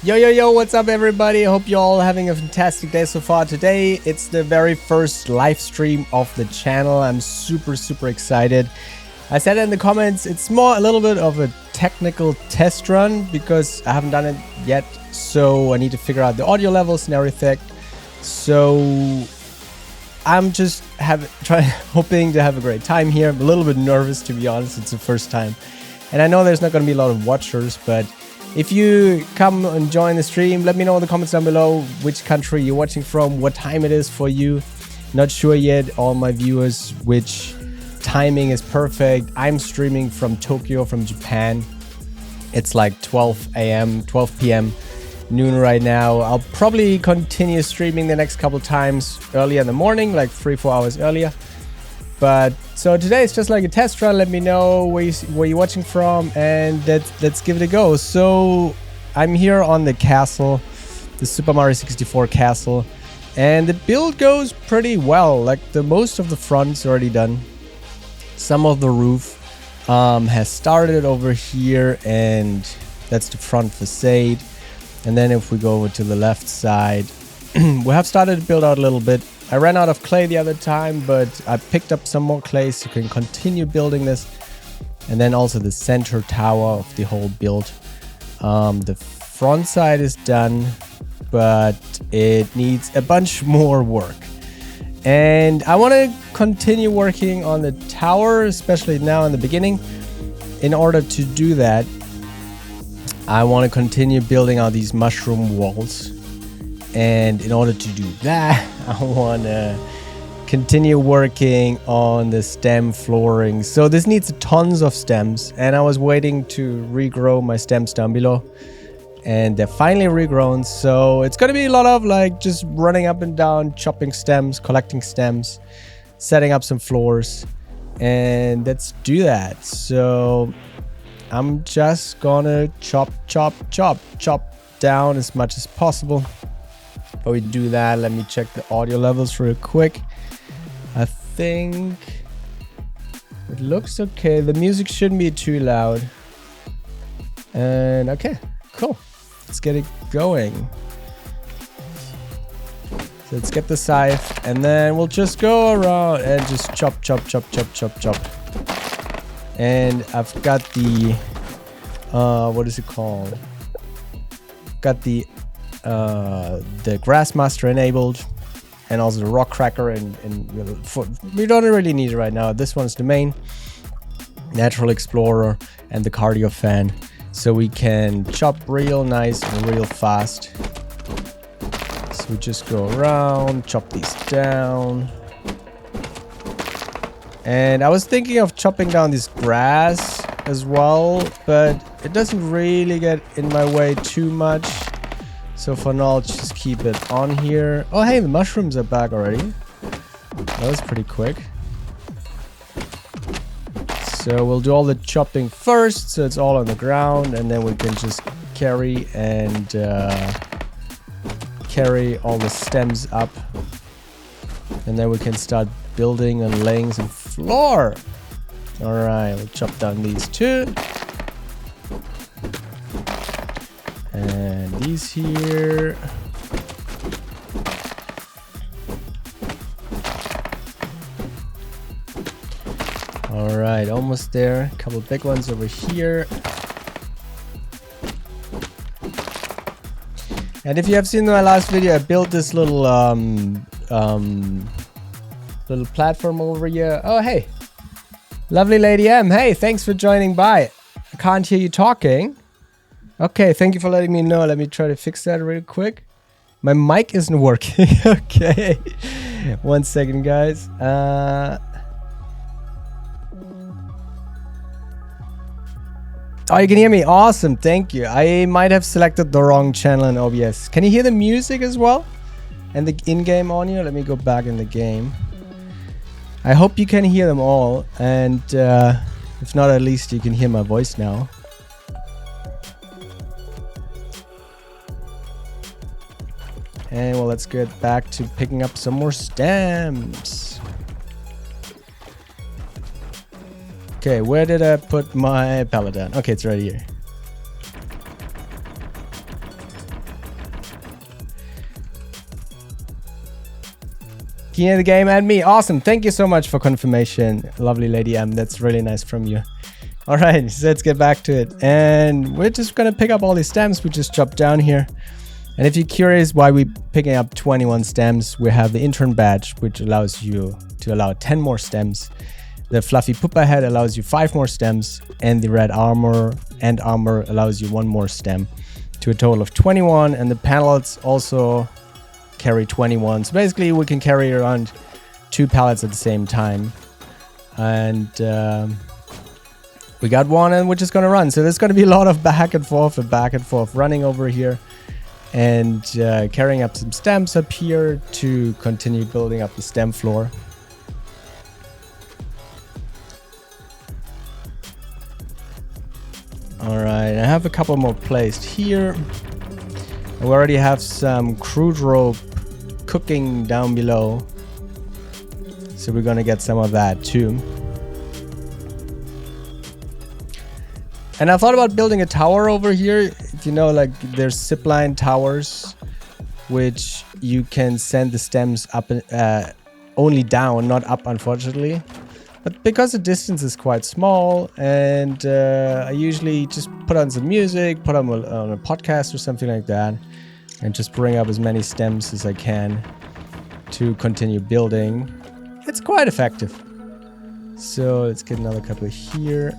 Yo, what's up everybody? I hope you're all having a fantastic day so far. Today, it's the very first live stream of the channel. I'm super excited. I said in the comments, it's more a little bit of a technical test run because I haven't done it yet. So I need to figure out the audio levels and everything. So I'm just hoping to have a great time here. I'm a little bit nervous, to be honest. It's the first time. And I know there's not going to be a lot of watchers, but if you come and join the stream, let me know in the comments down below which country you're watching from, what time it is for you. Not sure yet, all my viewers, which timing is perfect. I'm streaming from Tokyo, from Japan. It's like 12 p.m. noon right now. I'll probably continue streaming the next couple times earlier in the morning, like 3-4 hours earlier. But so today it's just like a test run. Let me know where you're watching from, and let's give it a go. So I'm here on the castle, the Super Mario 64 castle, and the build goes pretty well. Like most of the front's already done. Some of the roof has started over here, and that's the front facade. And then if we go over to the left side, we have started to build out a little bit. I ran out of clay the other time, but I picked up some more clay so you can continue building this. And then also the center tower of the whole build. The front side is done, but it needs a bunch more work. And I want to continue working on the tower, especially now in the beginning. In order to do that, I want to continue building out these mushroom walls. And in order to do that, I want to continue working on the stem flooring. So this needs tons of stems, and I was waiting to regrow my stems down below, and they're finally regrown. So it's going to be a lot of like just running up and down, chopping stems, collecting stems, setting up some floors, and let's do that. So I'm just gonna chop down as much as possible. But we do that, let me check the audio levels real quick. I think it looks okay. The music shouldn't be too loud. And okay, cool. Let's get it going. So let's get the scythe, and then we'll just go around and just chop. And I've got the what is it called? Got the Grassmaster enabled, and also the rock cracker, and we don't really need it right now. This one's the main natural explorer and the cardio fan, so we can chop real nice and real fast. So we just go around, chop these down. And I was thinking of chopping down this grass as well, but it doesn't really get in my way too much. So for now, I'll just keep it on here. Oh, hey, the mushrooms are back already. That was pretty quick. So we'll do all the chopping first, so it's all on the ground, and then we can just carry all the stems up. And then we can start building and laying some floor. All right, we'll chop down these two. And these here. All right, almost there. A couple big ones over here. And if you have seen my last video, I built this little little platform over here. Oh, hey, lovely Lady M. Hey, thanks for joining by. I can't hear you talking. Okay, thank you for letting me know. Let me try to fix that real quick. My mic isn't working. Okay. 1 second, guys. Oh, you can hear me. Awesome. Thank you. I might have selected the wrong channel in OBS. Can you hear the music as well? And the in-game audio? Let me go back in the game. I hope you can hear them all. And if not, at least you can hear my voice now. And well, let's get back to picking up some more stems. Okay, where did I put my pallet down? Okay, it's right here. King of the game and me. Awesome. Thank you so much for confirmation, lovely Lady M. That's really nice from you. All right, so let's get back to it. And we're just going to pick up all these stems. We just dropped down here. And if you're curious why we're picking up 21 stems, we have the intern badge, which allows you to allow 10 more stems. The fluffy poopa head allows you 5 more stems. And the red armor and armor allows you 1 more stem, to a total of 21. And the panels also carry 21. So basically we can carry around 2 pallets at the same time. And we got one and we're just going to run. So there's going to be a lot of back and forth running over here. And carrying up some stems up here to continue building up the stem floor. Alright, I have a couple more placed here. We already have some crude rope cooking down below. So we're gonna get some of that too. And I thought about building a tower over here. If you know, like there's zipline towers, which you can send the stems up, only down, not up, unfortunately. But because the distance is quite small, and I usually just put on some music, put on a podcast or something like that, and just bring up as many stems as I can to continue building. It's quite effective. So let's get another couple here.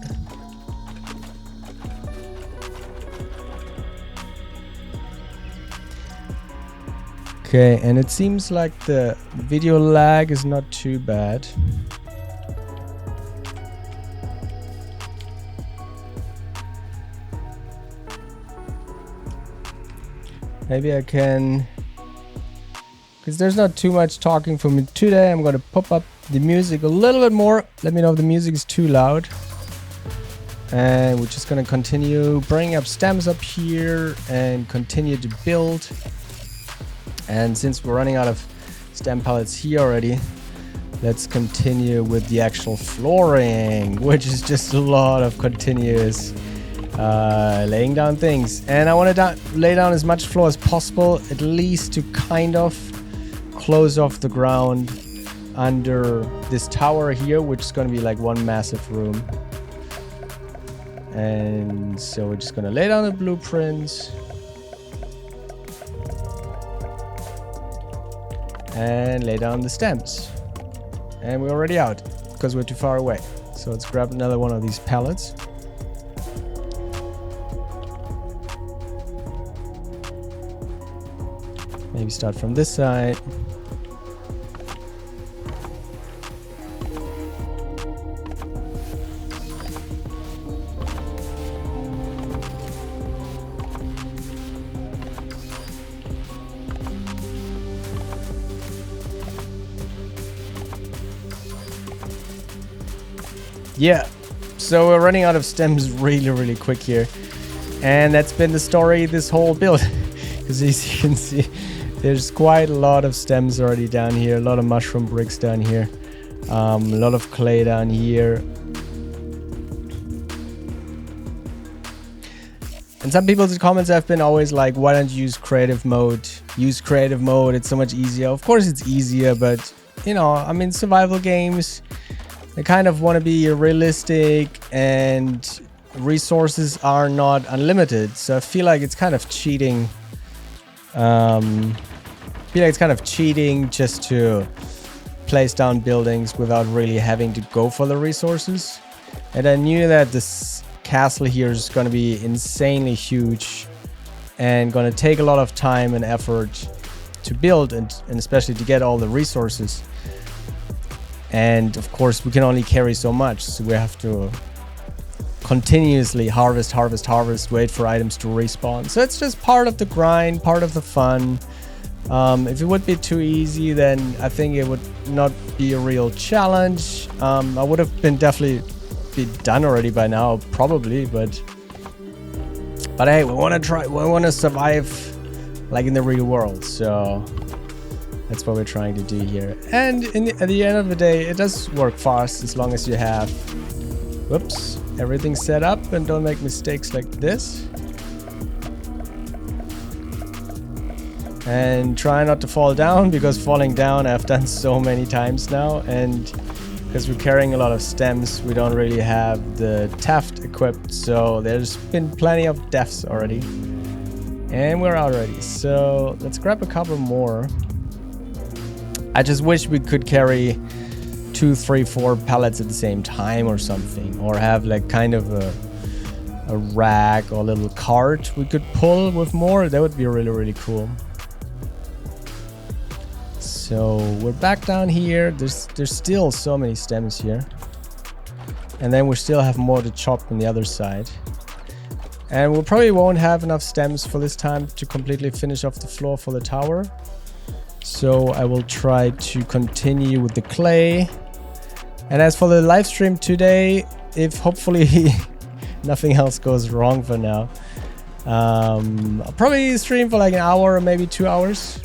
Okay, and it seems like the video lag is not too bad. Maybe I can, because there's not too much talking for me today. I'm going to pop up the music a little bit more. Let me know if the music is too loud. And we're just going to continue bringing up stems up here and continue to build. And since we're running out of stem pallets here already, let's continue with the actual flooring, which is just a lot of continuous laying down things. And I want to lay down as much floor as possible, at least to kind of close off the ground under this tower here, which is going to be like one massive room. And so we're just going to lay down the blueprints and lay down the stems. And we're already out because we're too far away. So let's grab another one of these pallets. Maybe start from this side. Yeah, so we're running out of stems really quick here. And that's been the story this whole build. Because as you can see, there's quite a lot of stems already down here, a lot of mushroom bricks down here, a lot of clay down here. And some people's comments have been always like, why don't you use creative mode? Use creative mode, it's so much easier. Of course it's easier, but you know, I mean, survival games, they kind of want to be realistic and resources are not unlimited. So I feel like it's kind of cheating. Just to place down buildings without really having to go for the resources. And I knew that this castle here is going to be insanely huge and going to take a lot of time and effort to build and especially to get all the resources. And of course we can only carry so much, so we have to continuously harvest, wait for items to respawn. So it's just part of the grind, part of the fun. If it would be too easy, then I think it would not be a real challenge. I would have been definitely be done already by now, probably, but hey, we want to try, we want to survive like in the real world, so that's what we're trying to do here. And at the end of the day, it does work fast as long as you have, whoops, everything set up and don't make mistakes like this. and try not to fall down, because falling down I've done so many times now, and because we're carrying a lot of stems, we don't really have the taft equipped, so there's been plenty of deaths already. And we're out already, so let's grab a couple more. I just wish we could carry 2, 3, 4 pallets at the same time or something, or have like kind of a rack or a little cart we could pull with more. That would be really, really cool. So we're back down here. There's still so many stems here. And then we still have more to chop on the other side. And we probably won't have enough stems for this time to completely finish off the floor for the tower. So I will try to continue with the clay. And as for the live stream today, if hopefully nothing else goes wrong for now, I'll probably stream for like an hour or maybe 2 hours.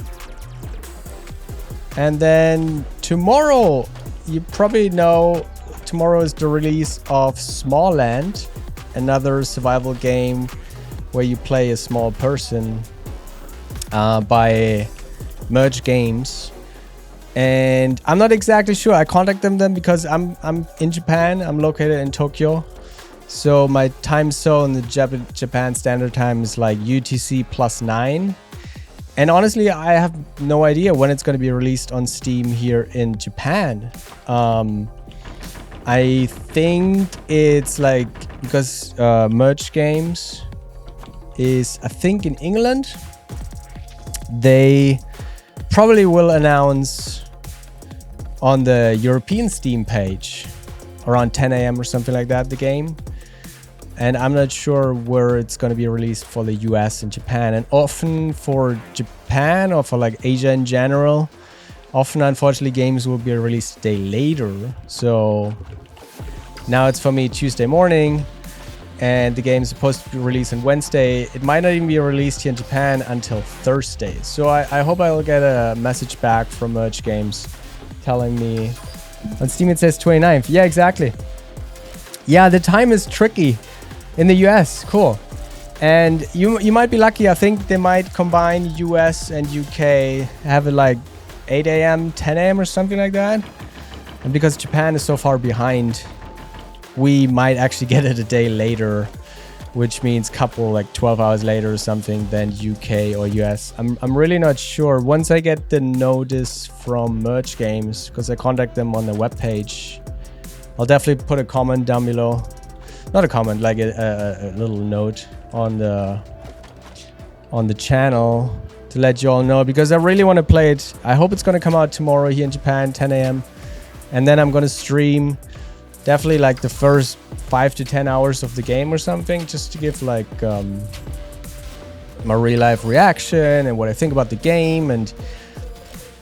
And then tomorrow, you probably know, tomorrow is the release of Smallands, another survival game where you play a small person by Merge Games. And I'm not exactly sure. I contacted them because I'm in Japan. I'm located in Tokyo. So my time zone, the Japan Standard Time, is like UTC +9. And honestly, I have no idea when it's going to be released on Steam here in Japan. I think it's like, because Merge Games is, I think, in England. They probably will announce on the European Steam page around 10 AM or something like that, the game. And I'm not sure where it's going to be released for the US and Japan. And often for Japan, or for like Asia in general, often unfortunately games will be released a day later. So now it's for me Tuesday morning, and the game is supposed to be released on Wednesday. It might not even be released here in Japan until Thursday. So I hope I will get a message back from Merge Games telling me. On Steam it says 29th. Yeah, exactly. Yeah, the time is tricky. In the US, cool. And you might be lucky. I think they might combine US and UK, have it like 8 AM, 10 AM or something like that. And because Japan is so far behind, we might actually get it a day later, which means couple like 12 hours later or something than UK or US. I'm really not sure. Once I get the notice from Merge Games, because I contact them on the webpage, I'll definitely put a comment down below. Not a comment, like a little note on the channel to let you all know, because I really want to play it. I hope it's going to come out tomorrow here in Japan, 10 AM. And then I'm going to stream definitely like the first 5 to 10 hours of the game or something, just to give like my real life reaction and what I think about the game. And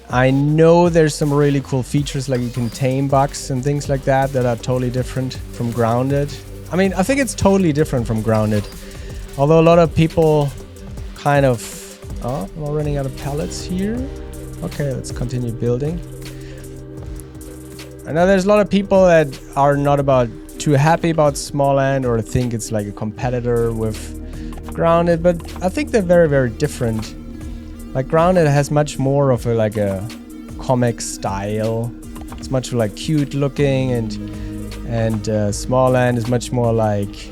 I know there's some really cool features, like you can tame bugs and things like that are totally different from Grounded. I mean, I think it's totally different from Grounded. Although a lot of people kind of... Oh, am I running out of pallets here? Okay, let's continue building. I know there's a lot of people that are not too happy about Smallands, or think it's like a competitor with Grounded, but I think they're very, very different. Like Grounded has much more of a comic style. It's much like cute looking, and Smallands is much more like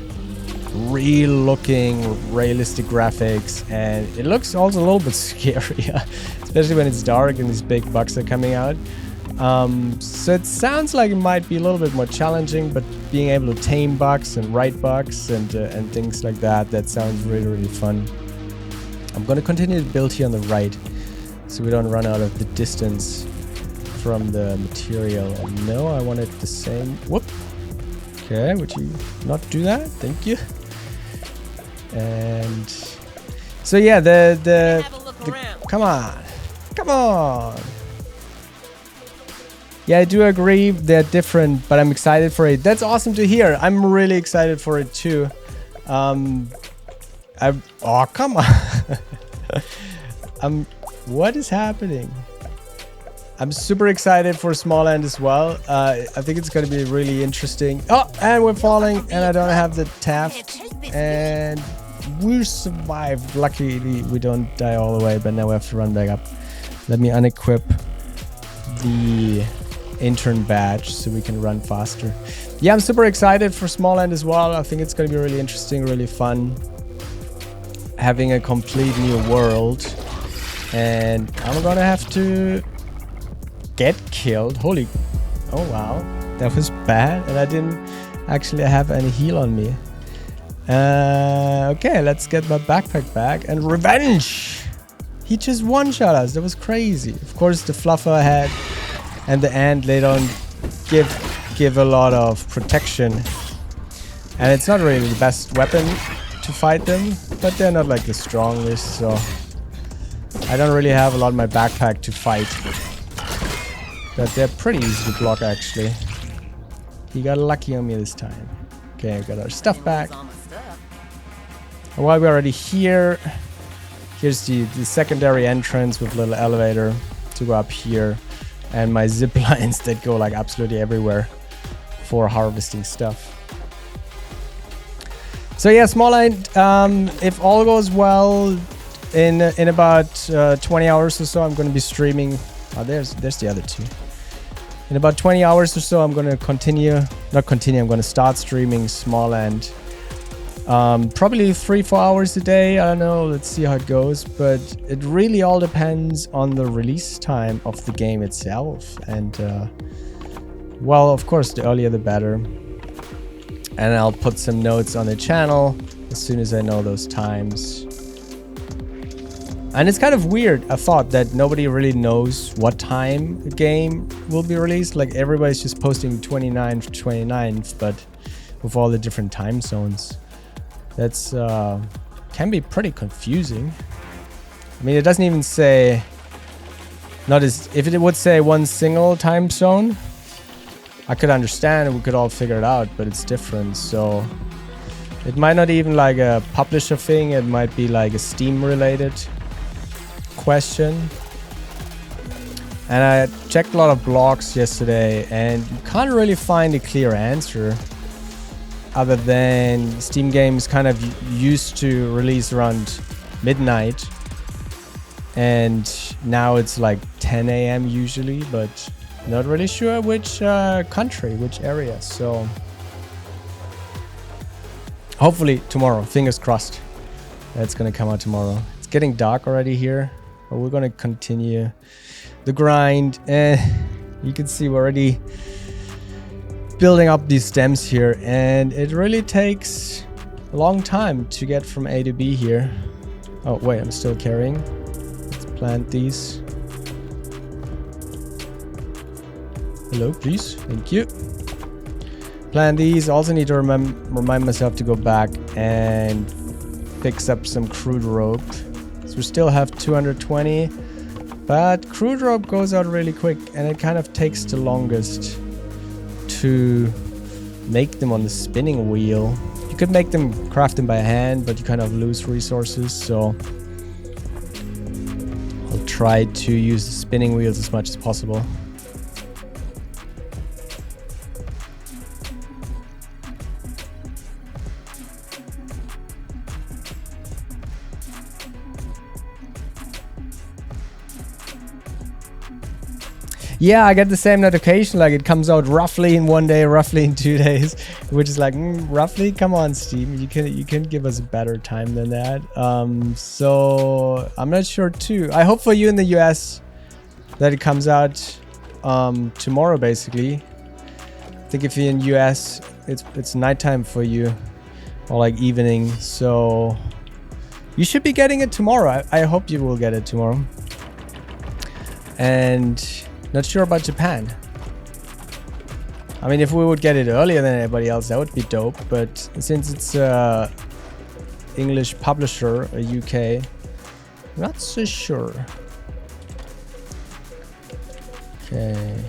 real looking, realistic graphics, and it looks also a little bit scary, especially when it's dark and these big bugs are coming out. So it sounds like it might be a little bit more challenging, but being able to tame bugs and ride bugs and things like that sounds really, really fun. I'm gonna continue to build here on the right, so we don't run out of the distance from the material. No, I want it the same. Whoop. Okay, would you not do that? Thank you. And so yeah, the come on. Yeah, I do agree they're different, but I'm excited for it. That's awesome to hear. I'm really excited for it too. Oh, come on. What is happening? I'm super excited for Smallands as well. I think it's going to be really interesting. Oh, and we're falling, and I don't have the taft. And We survived. Luckily, we don't die all the way, but now we have to run back up. Let me unequip the intern badge so we can run faster. Yeah, I'm super excited for Smallands as well. I think it's going to be really interesting, really fun. Having a complete new world. And I'm going to have to get killed. Holy... Oh, wow. That was bad. And I didn't actually have any heal on me. Okay, let's get my backpack back. And revenge! He just one-shot us. That was crazy. Of course, the fluffer head and the ant, they don't give a lot of protection. And it's not really the best weapon to fight them. But they're not like the strongest, so... I don't really have a lot in my backpack to fight. But they're pretty easy to block, actually. He got lucky on me this time. Okay, we got our stuff back. And while we're already here, here's the secondary entrance with a little elevator to go up here. And my zip lines that go like absolutely everywhere for harvesting stuff. So yeah, Smallands, if all goes well, in about 20 hours or so, I'm going to be streaming. Oh, there's the other two. In about 20 hours or so, I'm going to I'm going to start streaming Smallands. Probably 3-4 hours a day. I don't know. Let's see how it goes. But it really all depends on the release time of the game itself. And, well, of course, the earlier the better. And I'll put some notes on the channel as soon as I know those times. And it's kind of weird, I thought, that nobody really knows what time the game will be released. Like, everybody's just posting 29th, but with all the different time zones. That's, can be pretty confusing. I mean, it doesn't even say... if it would say one single time zone, I could understand and we could all figure it out, but it's different, so... It might not even like a publisher thing, it might be like a Steam-related question. And I checked a lot of blogs yesterday and you can't really find a clear answer other than Steam games kind of used to release around midnight and now it's like 10 a.m. usually, but not really sure which country, which area. So hopefully tomorrow, fingers crossed, that's gonna come out tomorrow. It's getting dark already here. But we're gonna continue the grind, and you can see we're already building up these stems here, and it really takes a long time to get from A to B here. Oh wait, I'm still carrying. Let's plant these. Hello, please. Thank you. Plant these. Also need to remind myself to go back and fix up some crude rope. So we still have 220, but crude rope goes out really quick and it kind of takes the longest to make them on the spinning wheel. You could make them, craft them by hand, but you kind of lose resources, so I'll try to use the spinning wheels as much as possible. Yeah, I get the same notification, like it comes out roughly in 1 day, roughly in 2 days, which is like, roughly, come on Steam, you can give us a better time than that. So I'm not sure too. I hope for you in the US that it comes out tomorrow basically. I think if you're in US, it's nighttime for you, or like evening, so you should be getting it tomorrow. I hope you will get it tomorrow. And not sure about Japan. I mean, if we would get it earlier than anybody else, that would be dope. But since it's a English publisher, a UK, not so sure. Okay.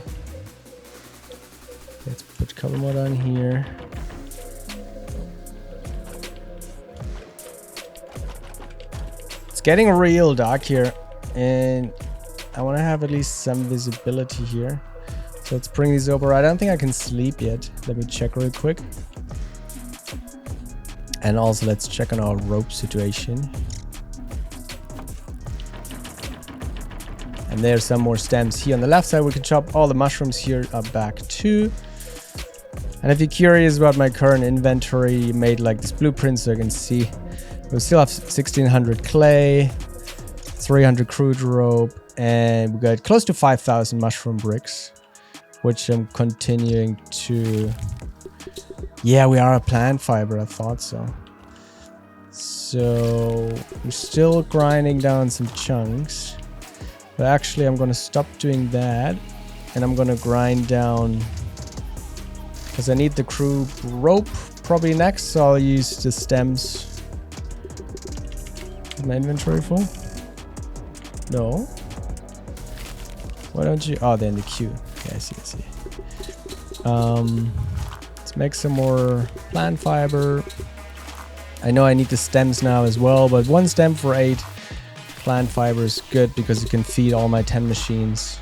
Let's put color mode on here. It's getting real dark here, and I want to have at least some visibility here. So let's bring these over. I don't think I can sleep yet. Let me check real quick. And also let's check on our rope situation. And there's some more stems here on the left side. We can chop all the mushrooms here up back too. And if you're curious about my current inventory, made like this blueprint so you can see. We still have 1600 clay, 300 crude rope, and we got close to 5,000 mushroom bricks, which I'm continuing to... Yeah, we are a plant fiber, I thought so. So we're still grinding down some chunks. But actually, I'm going to stop doing that. And I'm going to grind down... because I need the crude rope probably next. So I'll use the stems. Is my inventory full? No. Why don't you... Oh, they're in the queue. Yeah, I see. Let's make some more plant fiber. I know I need the stems now as well, but 1 stem for 8 plant fiber is good because you can feed all my 10 machines.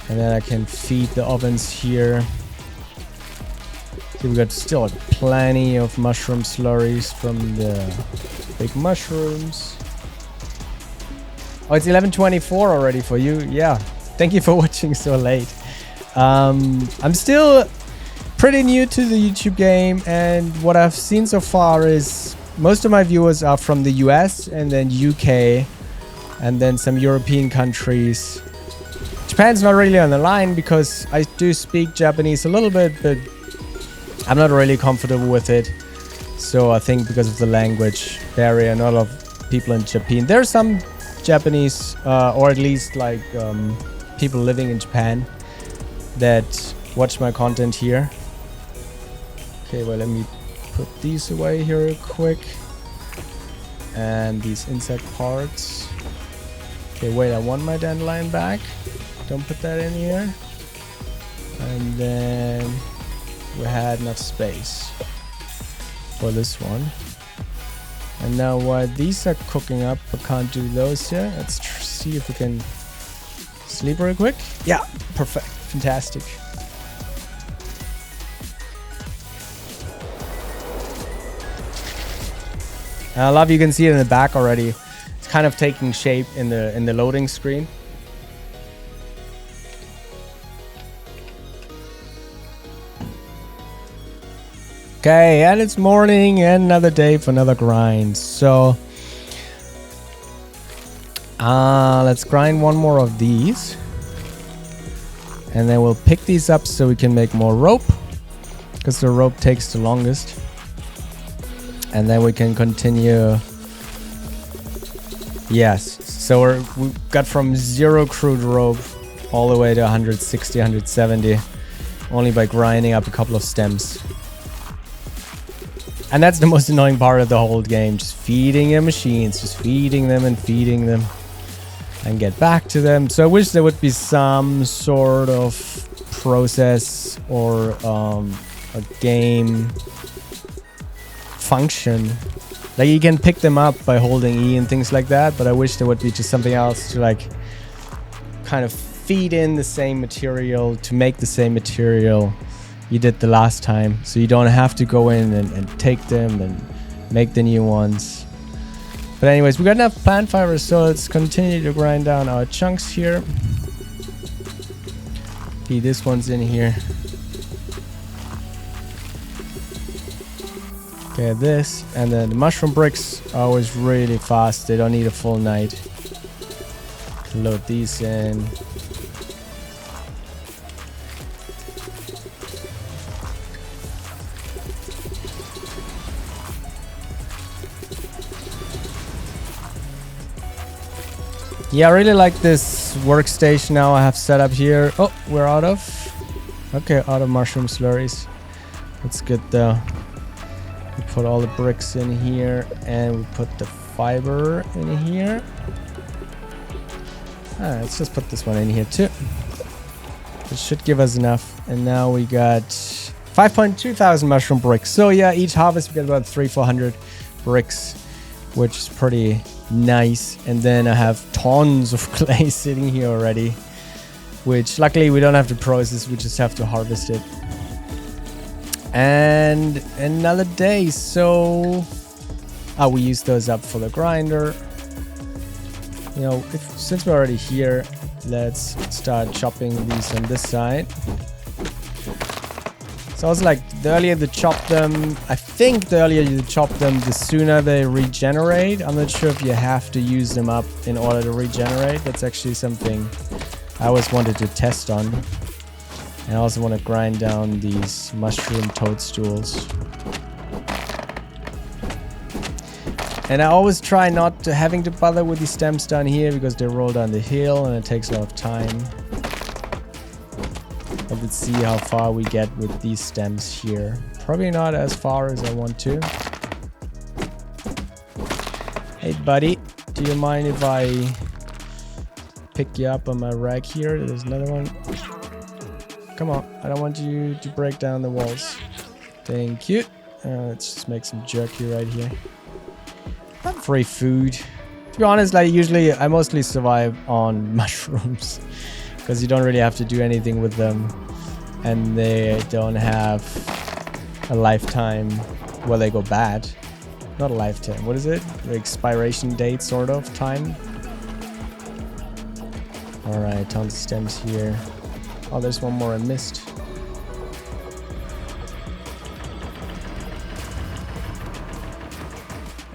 And then I can feed the ovens here. So we got still plenty of mushroom slurries from the big mushrooms. Oh, it's 11:24 already for you. Yeah, thank you for watching so late. I'm still pretty new to the YouTube game, and what I've seen so far is most of my viewers are from the US and then UK and then some European countries. Japan's not really on the line because I do speak Japanese a little bit, but I'm not really comfortable with it. So I think because of the language barrier, not a lot of people in Japan. There's some Japanese, or at least like people living in Japan that watch my content here. Okay, well, let me put these away here real quick. And these insect parts. Okay, wait, I want my dandelion back. Don't put that in here. And then we had enough space for this one. And now while these are cooking up, I can't do those yet. Let's see if we can sleep real quick. Yeah, perfect. Fantastic. I love you can see it in the back already. It's kind of taking shape in the loading screen. Okay, and it's morning and another day for another grind. So let's grind one more of these. And then we'll pick these up so we can make more rope, because the rope takes the longest. And then we can continue. Yes, so we got from 0 crude rope all the way to 160, 170, only by grinding up a couple of stems. And that's the most annoying part of the whole game, just feeding your machines, just feeding them and feeding them and get back to them. So I wish there would be some sort of process or a game function. Like you can pick them up by holding E and things like that, but I wish there would be just something else to like kind of feed in the same material to make the same material you did the last time, so you don't have to go in and take them and make the new ones. But anyways, we got enough plant fibers, so let's continue to grind down our chunks here. Okay, this one's in here. Okay, this, and then the mushroom bricks are always really fast. They don't need a full night. Load these in. Yeah, I really like this workstation now I have set up here. Oh, we're out of... Okay, out of mushroom slurries. That's good though. We put all the bricks in here and we put the fiber in here. Let's just put this one in here too. It should give us enough. And now we got 5,200 mushroom bricks. So yeah, each harvest we get about 300-400 bricks, which is pretty nice. And then I have tons of clay sitting here already, which luckily we don't have to process, we just have to harvest it. And another day, so we use those up for the grinder. You know, since we're already here, let's start chopping these on this side. So I was like, the earlier you chop them, I think the earlier you chop them, the sooner they regenerate. I'm not sure if you have to use them up in order to regenerate. That's actually something I always wanted to test on. And I also want to grind down these mushroom toadstools. And I always try not to having to bother with these stems down here because they roll down the hill and it takes a lot of time. But let's see how far we get with these stems here. Probably not as far as I want to. Hey buddy, do you mind if I pick you up on my rag here? There's another one. Come on, I don't want you to break down the walls. Thank you. Let's just make some jerky right here. Free food. To be honest, like usually I mostly survive on mushrooms because you don't really have to do anything with them and they don't have a lifetime where they go bad. Not a lifetime, what is it? The expiration date sort of time. Alright, tons of stems here. Oh, there's one more I missed.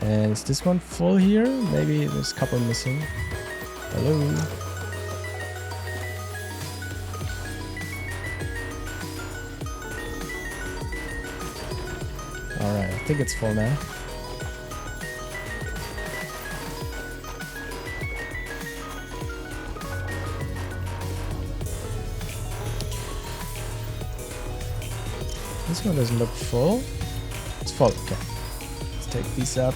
And is this one full here? Maybe there's a couple missing. Hello. Alright, I think it's full now. This one doesn't look full. It's full, okay. Let's take these up.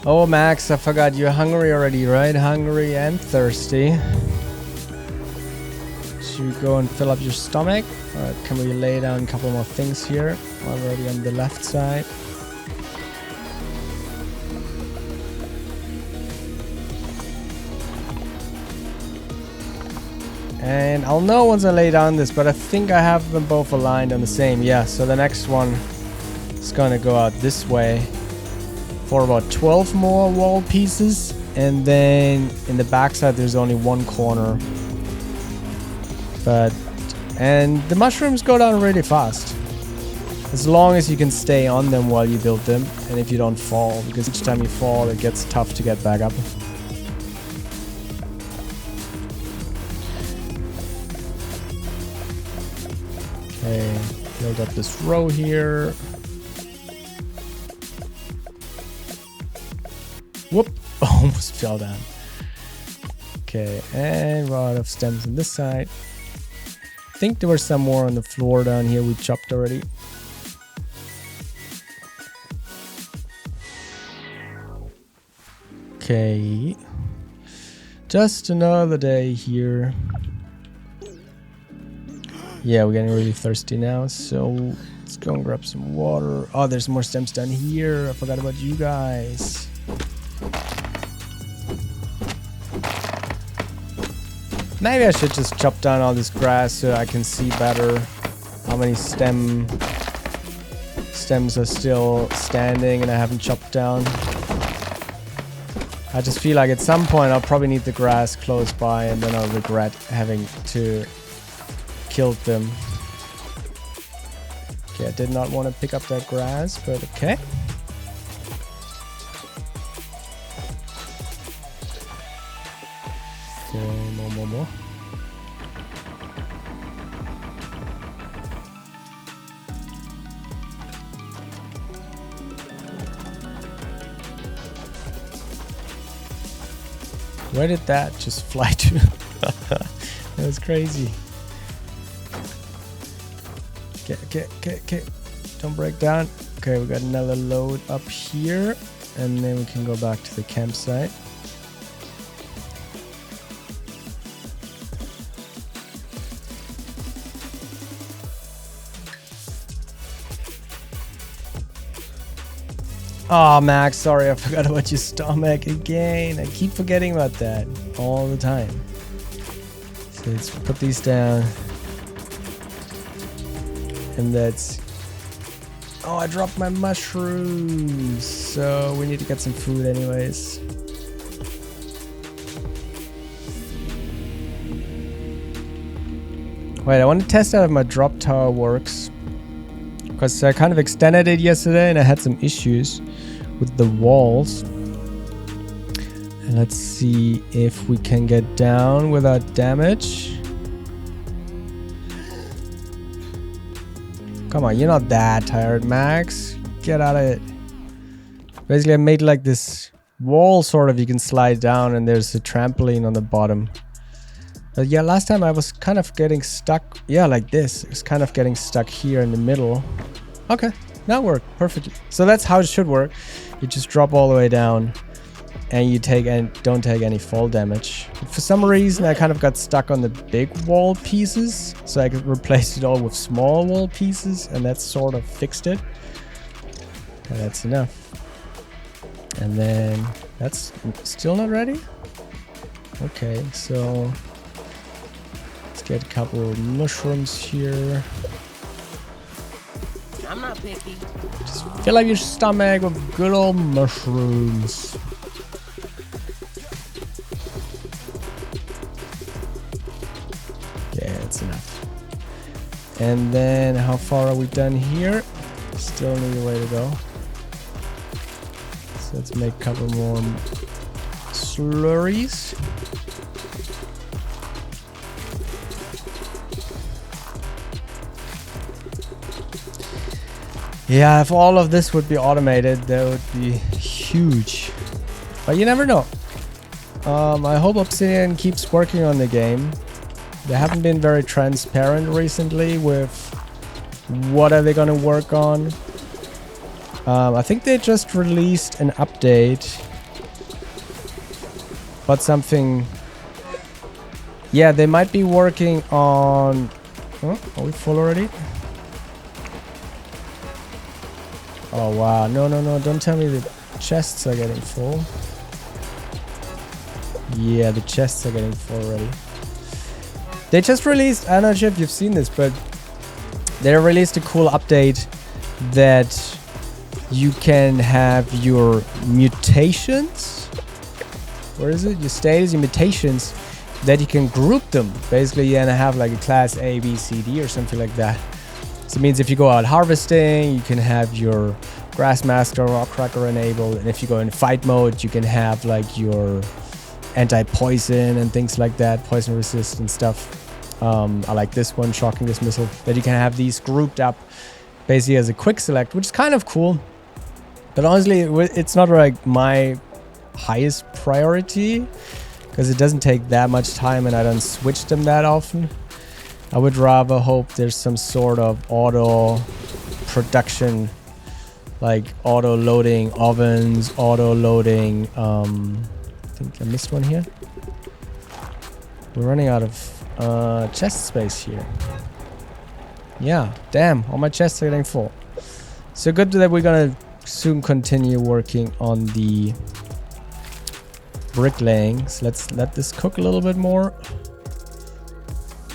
Oh, Max, I forgot you're hungry already, right? Hungry and thirsty. Should we go and fill up your stomach? Alright, can we lay down a couple more things here? Already on the left side. And I'll know once I lay down this, but I think I have them both aligned on the same. Yeah, so the next one is gonna go out this way for about 12 more wall pieces. And then in the backside there's only one corner. And the mushrooms go down really fast. As long as you can stay on them while you build them. And if you don't fall, because each time you fall it gets tough to get back up. Okay, build up this row here. Whoop! Almost fell down. Okay, and we're out of stems on this side. I think there were some more on the floor down here we chopped already. Okay. Just another day here. Yeah, we're getting really thirsty now, so let's go and grab some water. Oh, there's more stems down here. I forgot about you guys. Maybe I should just chop down all this grass so I can see better how many stems are still standing and I haven't chopped down. I just feel like at some point I'll probably need the grass close by and then I'll regret having to kill them. Okay, I did not want to pick up that grass, but okay. Okay, more. Where did that just fly to? That was crazy. Okay. Don't break down. Okay, we got another load up here. And then we can go back to the campsite. Oh, Max, sorry, I forgot about your stomach again. I keep forgetting about that all the time. So let's put these down. And that's... Oh, I dropped my mushrooms. So we need to get some food anyways. Wait, I want to test out if my drop tower works. Because I kind of extended it yesterday and I had some issues with the walls. And let's see if we can get down without damage. Come on, you're not that tired, Max. Get out of it. Basically, I made like this wall sort of you can slide down and there's a trampoline on the bottom. But yeah, last time I was kind of getting stuck. Yeah, like this. It's kind of getting stuck here in the middle. Okay, that worked perfectly. So that's how it should work. You just drop all the way down and you don't take any fall damage. But for some reason, I kind of got stuck on the big wall pieces. So I could replace it all with small wall pieces and that sort of fixed it. And that's enough. And then that's still not ready? Okay, so... get a couple of mushrooms here. I'm not picky. Just fill up your stomach with good old mushrooms. Yeah, that's enough. And then how far are we done here? Still need a way to go. So let's make a couple more slurries. Yeah, if all of this would be automated, that would be huge. But you never know. I hope Obsidian keeps working on the game. They haven't been very transparent recently with what are they going to work on. I think they just released an update. But something... Yeah, they might be working on... Oh, are we full already? Oh wow, no, don't tell me the chests are getting full. Yeah, the chests are getting full already. They just released, I'm not sure if you've seen this, but they released a cool update that you can have your mutations. Where is it? Your status, your mutations, that you can group them. Basically, you're gonna have like a class A, B, C, D or something like that. So it means if you go out harvesting, you can have your Grassmaster or Rockcracker enabled. And if you go in fight mode, you can have like your anti-poison and things like that, poison resistant stuff. I like this one, shocking this missile, that you can have these grouped up basically as a quick select, which is kind of cool. But honestly, it's not like my highest priority because it doesn't take that much time and I don't switch them that often. I would rather hope there's some sort of auto production, like auto loading ovens, auto loading. I think I missed one here. We're running out of chest space here. Yeah, damn, all my chests are getting full. So good that we're gonna soon continue working on the bricklaying. So let's let this cook a little bit more.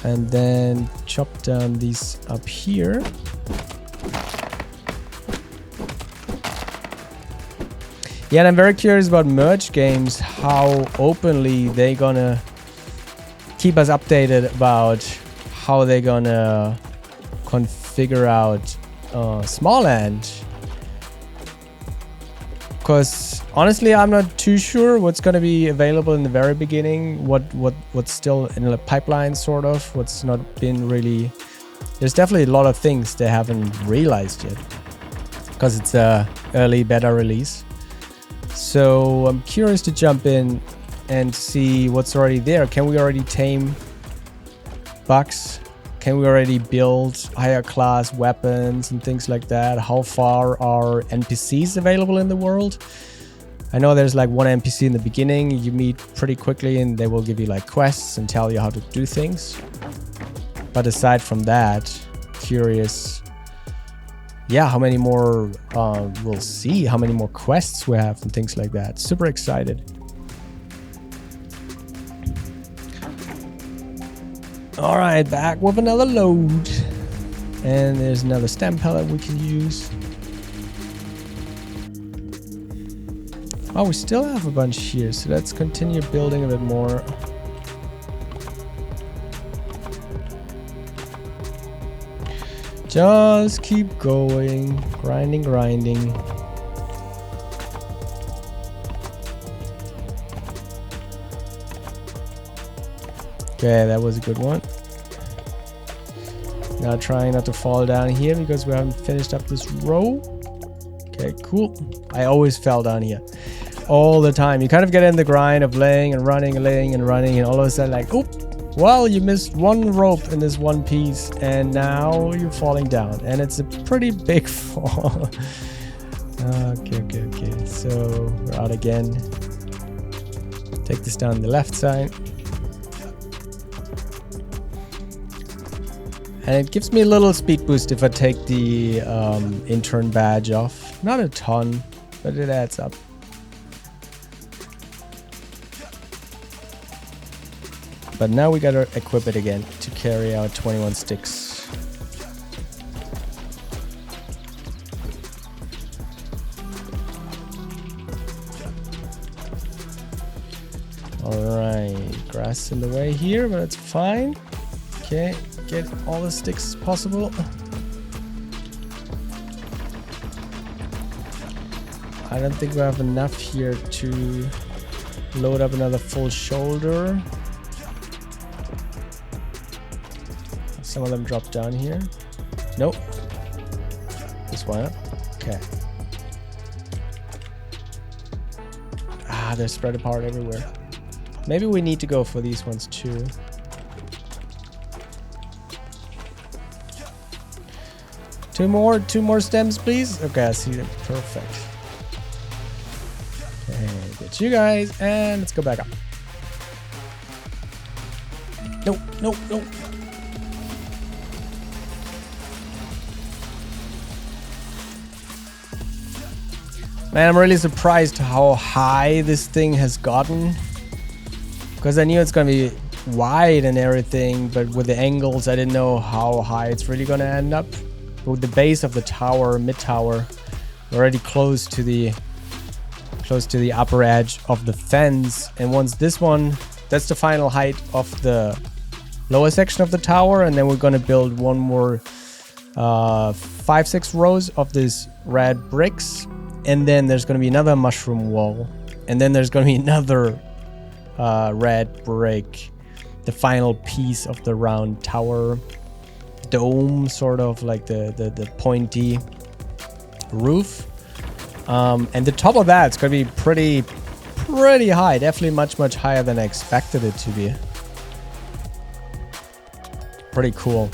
And then chop down these up here. Yeah, and I'm very curious about merge games, how openly they gonna keep us updated about how they're gonna configure out Smallands. Because honestly, I'm not too sure what's going to be available in the very beginning, what's still in the pipeline, sort of, what's not been really... There's definitely a lot of things they haven't realized yet, because it's a early beta release. So I'm curious to jump in and see what's already there. Can we already tame bugs? Can we already build higher class weapons and things like that? How far are NPCs available in the world? I know there's like one NPC in the beginning you meet pretty quickly and they will give you like quests and tell you how to do things. But aside from that, curious, yeah, how many more we'll see, how many more quests we have and things like that. Super excited. All right, back with another load. And there's another stem pellet we can use. Oh, we still have a bunch here, so let's continue building a bit more. Just keep going, grinding. Okay, that was a good one. Now trying not to fall down here because we haven't finished up this row. Okay, cool. I always fell down here all the time. You kind of get in the grind of laying and running, and all of a sudden like, oop, well, you missed one rope in this one piece and now you're falling down, and it's a pretty big fall. Okay. So we're out again. Take this down the left side. And it gives me a little speed boost if I take the intern badge off. Not a ton, but it adds up. But now we gotta equip it again to carry out 21 sticks. Alright, grass in the way here, but it's fine. Okay. Get all the sticks as possible. I don't think we have enough here to load up another full shoulder. Some of them drop down here. Nope. This one up. Okay. Ah, they're spread apart everywhere. Maybe we need to go for these ones too. Two more stems, please. Okay, I see them. Perfect. Okay, get you guys, and let's go back up. Nope. Man, I'm really surprised how high this thing has gotten. Because I knew it's gonna be wide and everything, but with the angles, I didn't know how high it's really gonna end up. With the base of the tower, mid-tower, already close to the upper edge of the fence. And once this one, that's the final height of the lower section of the tower, and then we're gonna build one more 5-6 rows of these red bricks, and then there's gonna be another mushroom wall, and then there's gonna be another red brick, the final piece of the round tower dome, sort of like the pointy roof, and the top of that, it's gonna be pretty high, definitely much higher than I expected it to be. Pretty cool.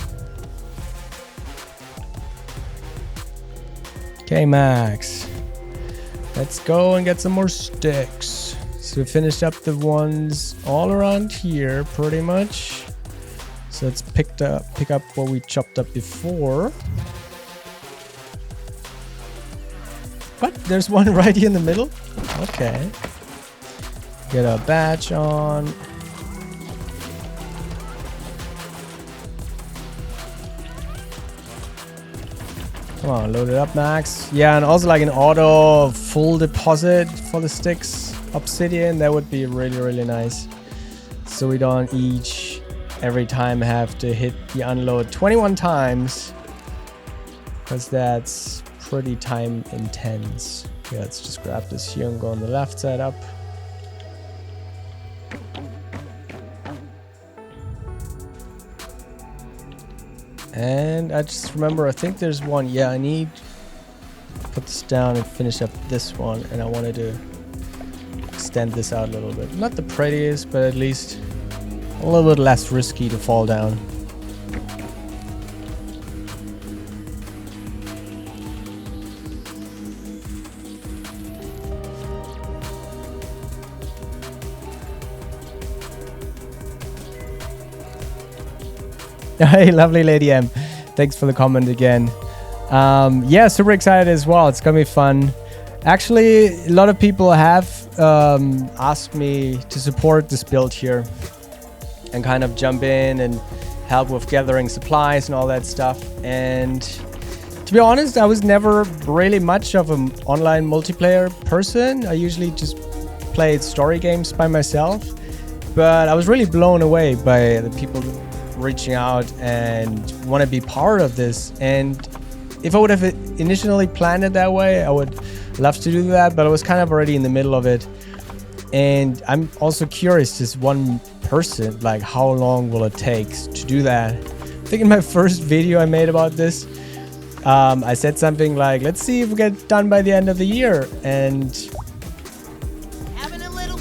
Okay, Max, let's go and get some more sticks. So we finished up the ones all around here pretty much. So let's pick up what we chopped up before. What? There's one right here in the middle? Okay. Get a batch on. Come on, load it up, Max. Yeah, and also like an auto full deposit for the sticks. Obsidian, that would be really nice. So we don't each every time have to hit the unload 21 times, because that's pretty time intense. Yeah, let's just grab this here and go on the left side up. And I just remember, I think there's one. Yeah, I need to put this down and finish up this one, and I wanted to extend this out a little bit. Not the prettiest, but at least a little bit less risky to fall down. Hey, lovely Lady M. Thanks for the comment again. Yeah, super excited as well. It's gonna be fun. Actually, a lot of people have asked me to support this build here and kind of jump in and help with gathering supplies and all that stuff. And to be honest, I was never really much of an online multiplayer person. I usually just played story games by myself, but I was really blown away by the people reaching out and want to be part of this. And if I would have initially planned it that way, I would love to do that, but I was kind of already in the middle of it. And I'm also curious, just one person, like how long will it take to do that? I think in my first video I made about this, I said something like, let's see if we get done by the end of the year. And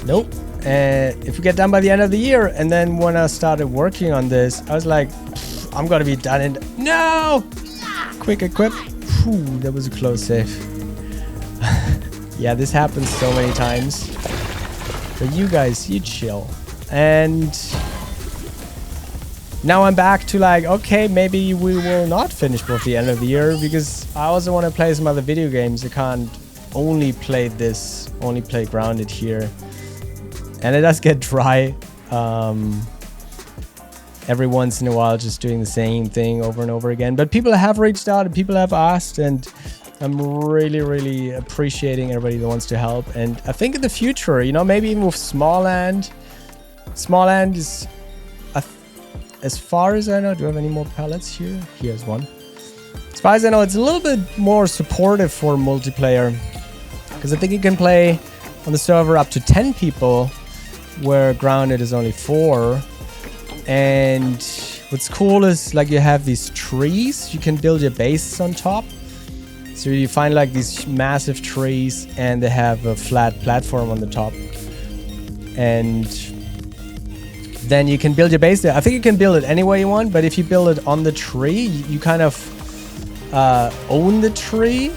nope. And if we get done by the end of the year, and then when I started working on this, I was like, I'm gonna be done in no! Quick equip. Whew, that was a close save. Yeah, this happens so many times. But you guys, you chill. And now I'm back to like, okay, maybe we will not finish before the end of the year, because I also want to play some other video games. I can't only play this, only play Grounded here. And it does get dry every once in a while, just doing the same thing over and over again. But people have reached out and people have asked, and I'm really, really appreciating everybody that wants to help. And I think in the future, you know, maybe even with Smallands. Smallands is, as far as I know, do I have any more pallets here? Here's one. As far as I know, it's a little bit more supportive for multiplayer, because I think you can play on the server up to 10 people, where Grounded is only 4. And what's cool is like you have these trees, you can build your bases on top. So you find like these massive trees and they have a flat platform on the top. And then you can build your base there. I think you can build it any way you want, but if you build it on the tree, you kind of own the tree.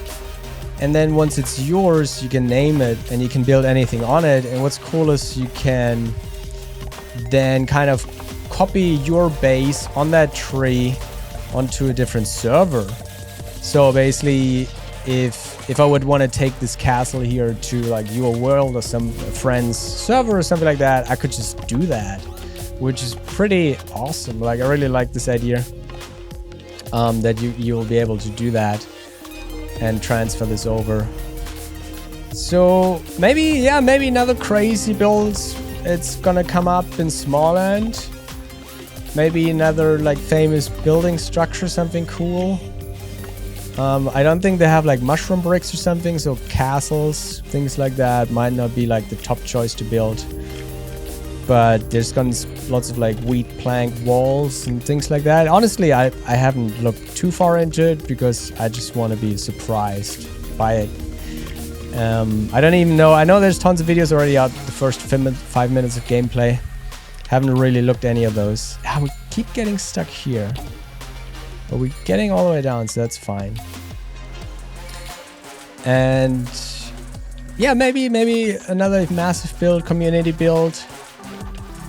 And then once it's yours, you can name it and you can build anything on it. And what's cool is you can then kind of copy your base on that tree onto a different server. So basically, if I would want to take this castle here to like your world or some friend's server or something like that, I could just do that, which is pretty awesome. Like, I really like this idea that you'll be able to do that and transfer this over. So maybe, yeah, maybe another crazy build. It's gonna come up in Smallands. Maybe another like famous building structure, something cool. I don't think they have like mushroom bricks or something, so castles, things like that might not be like the top choice to build. But there's gonna be lots of like wheat plank walls and things like that. Honestly, I haven't looked too far into it because I just want to be surprised by it. I don't even know. I know there's tons of videos already out, the first 5 minutes of gameplay. Haven't really looked at any of those. We keep getting stuck here. But we're getting all the way down, so that's fine. And yeah, maybe another massive build, community build.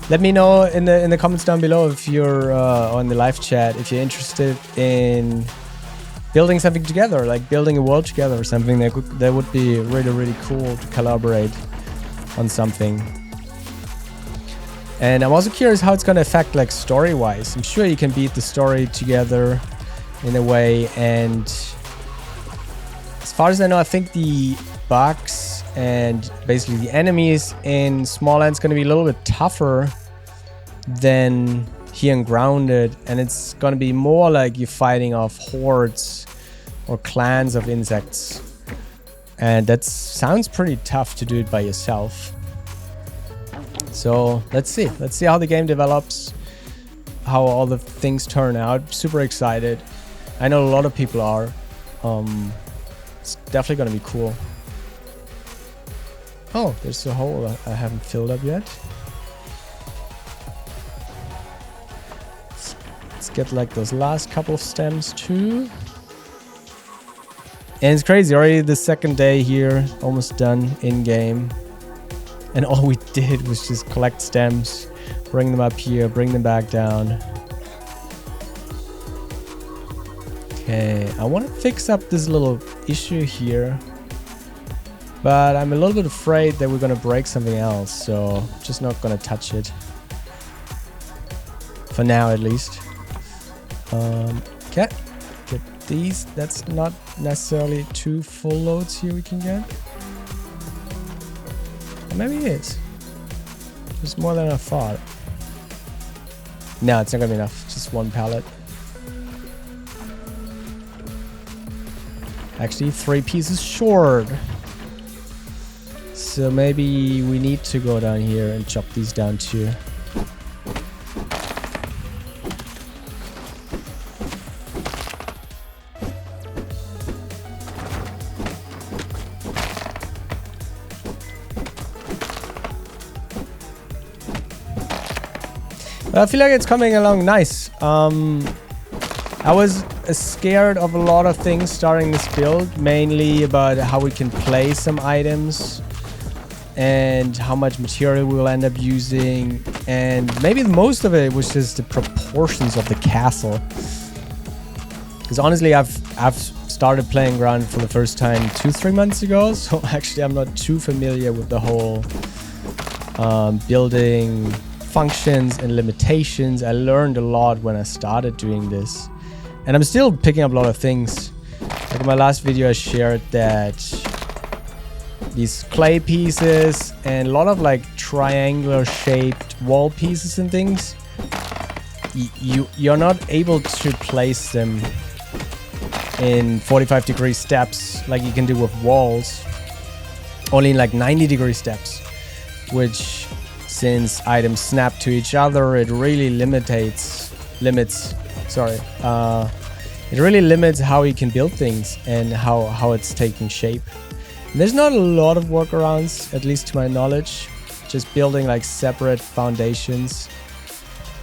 Let me know in the comments down below if you're on the live chat, if you're interested in building something together, like building a world together or something. That would be really, really cool to collaborate on something. And I'm also curious how it's going to affect like story-wise. I'm sure you can beat the story together in a way. And as far as I know, I think the bugs and basically the enemies in Smallands going to be a little bit tougher than here in Grounded. And it's going to be more like you're fighting off hordes or clans of insects. And that sounds pretty tough to do it by yourself. So let's see how the game develops, how all the things turn out. Super excited. I know a lot of people are. It's definitely gonna be cool. Oh, there's a hole I haven't filled up yet. Let's get like those last couple of stems too. And it's crazy, already the second day here, almost done in game. And all we did was just collect stems, bring them up here, bring them back down. Okay, I want to fix up this little issue here, but I'm a little bit afraid that we're gonna break something else, so just not gonna touch it for now, at least. Okay, get these. That's not necessarily 2 full loads here we can get. Or maybe it is. It's more than I thought. No, it's not gonna be enough. Just 1 pallet. Actually, 3 pieces short. So maybe we need to go down here and chop these down too. I feel like it's coming along nice. I was scared of a lot of things starting this build, mainly about how we can place some items and how much material we will end up using, and maybe most of it was just the proportions of the castle. Because honestly, I've started playing Grounded for the first time 2-3 months ago, so actually I'm not too familiar with the whole building functions and limitations. I learned a lot when I started doing this, and I'm still picking up a lot of things. Like in my last video I shared that these clay pieces and a lot of like triangular shaped wall pieces and things, you're not able to place them in 45-degree steps like you can do with walls, only in like 90-degree steps, which, since items snap to each other, it really limits how you can build things and how it's taking shape. And there's not a lot of workarounds, at least to my knowledge, just building like separate foundations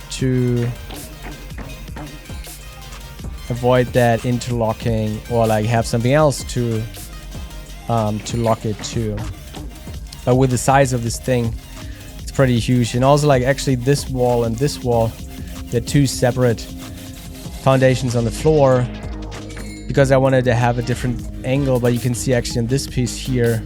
to avoid that interlocking, or like have something else to lock it to. But with the size of this thing, it's pretty huge. And also, like, actually this wall and this wall, they're 2 separate foundations on the floor because I wanted to have a different angle. But you can see actually in this piece here,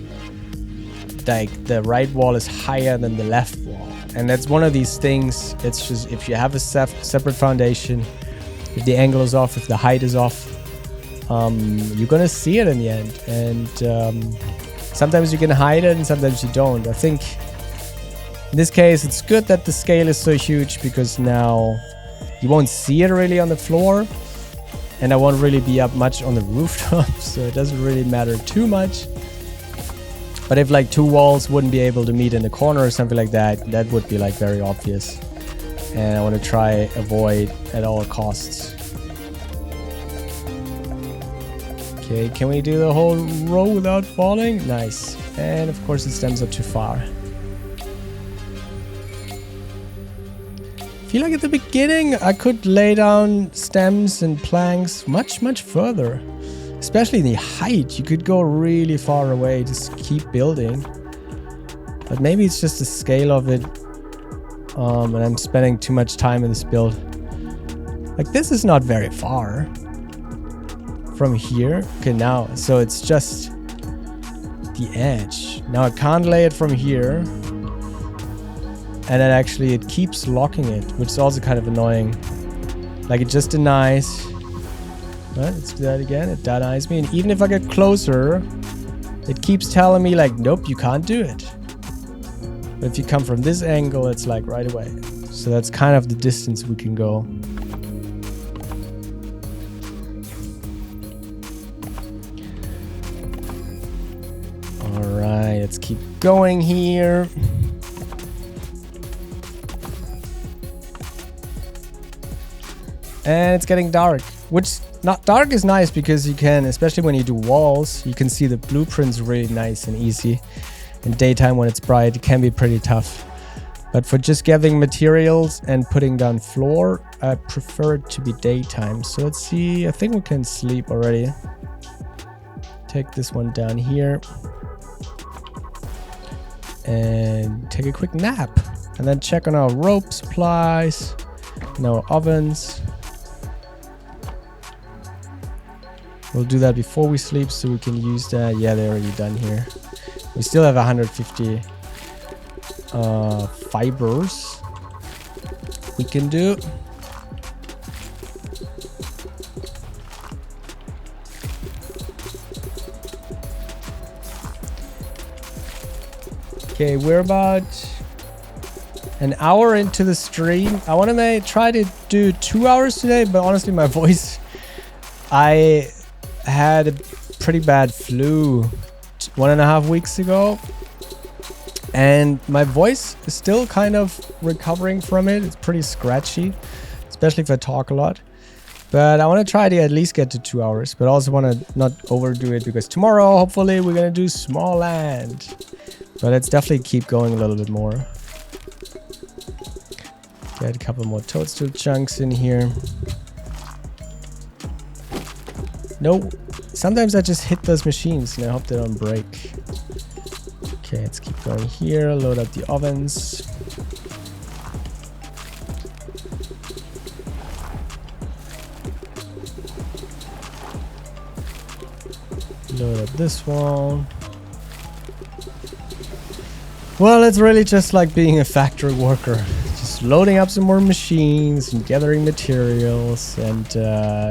like the right wall is higher than the left wall, and that's one of these things. It's just, if you have a separate foundation, if the angle is off, if the height is off, you're gonna see it in the end. And sometimes you can hide it and sometimes you don't. I think in this case it's good that the scale is so huge, because now you won't see it really on the floor, and I won't really be up much on the rooftop, so it doesn't really matter too much. But if like 2 walls wouldn't be able to meet in the corner or something like that, that would be like very obvious, and I want to try avoid at all costs. Okay, can we do the whole row without falling? Nice. And of course the stems are too far. I feel like at the beginning I could lay down stems and planks much further, especially in the height. You could go really far away, just keep building. But maybe it's just the scale of it, and I'm spending too much time in this build. Like, this is not very far from here. Okay, now, so it's just the edge. Now I can't lay it from here, and then actually it keeps locking it, which is also kind of annoying. Like, it just denies. Let's do that again. It denies me, and even if I get closer, it keeps telling me like, nope, you can't do it. But if you come from this angle, it's like right away. So that's kind of the distance we can go. All right, let's keep going here. And it's getting dark, which, not dark is nice, because you can, especially when you do walls, you can see the blueprints really nice and easy. In daytime, when it's bright, it can be pretty tough. But for just gathering materials and putting down floor, I prefer it to be daytime. So let's see, I think we can sleep already. Take this one down here. And take a quick nap. And then check on our rope supplies and our ovens. We'll do that before we sleep so we can use that. Yeah, they're already done here. We still have 150 fibers we can do. Okay, we're about an hour into the stream. I want to try to do 2 hours today, but honestly, my voice, I had a pretty bad flu 1.5 weeks ago, and my voice is still kind of recovering from it. It's pretty scratchy, especially if I talk a lot. But I want to try to at least get to 2 hours, but I also want to not overdo it because tomorrow, hopefully, we're going to do Smallands. But let's definitely keep going a little bit more. Get a couple more toadstool chunks in here. No, sometimes I just hit those machines and I hope they don't break. Okay, let's keep going here. Load up the ovens. Load up this one. Well, it's really just like being a factory worker. Just loading up some more machines and gathering materials. And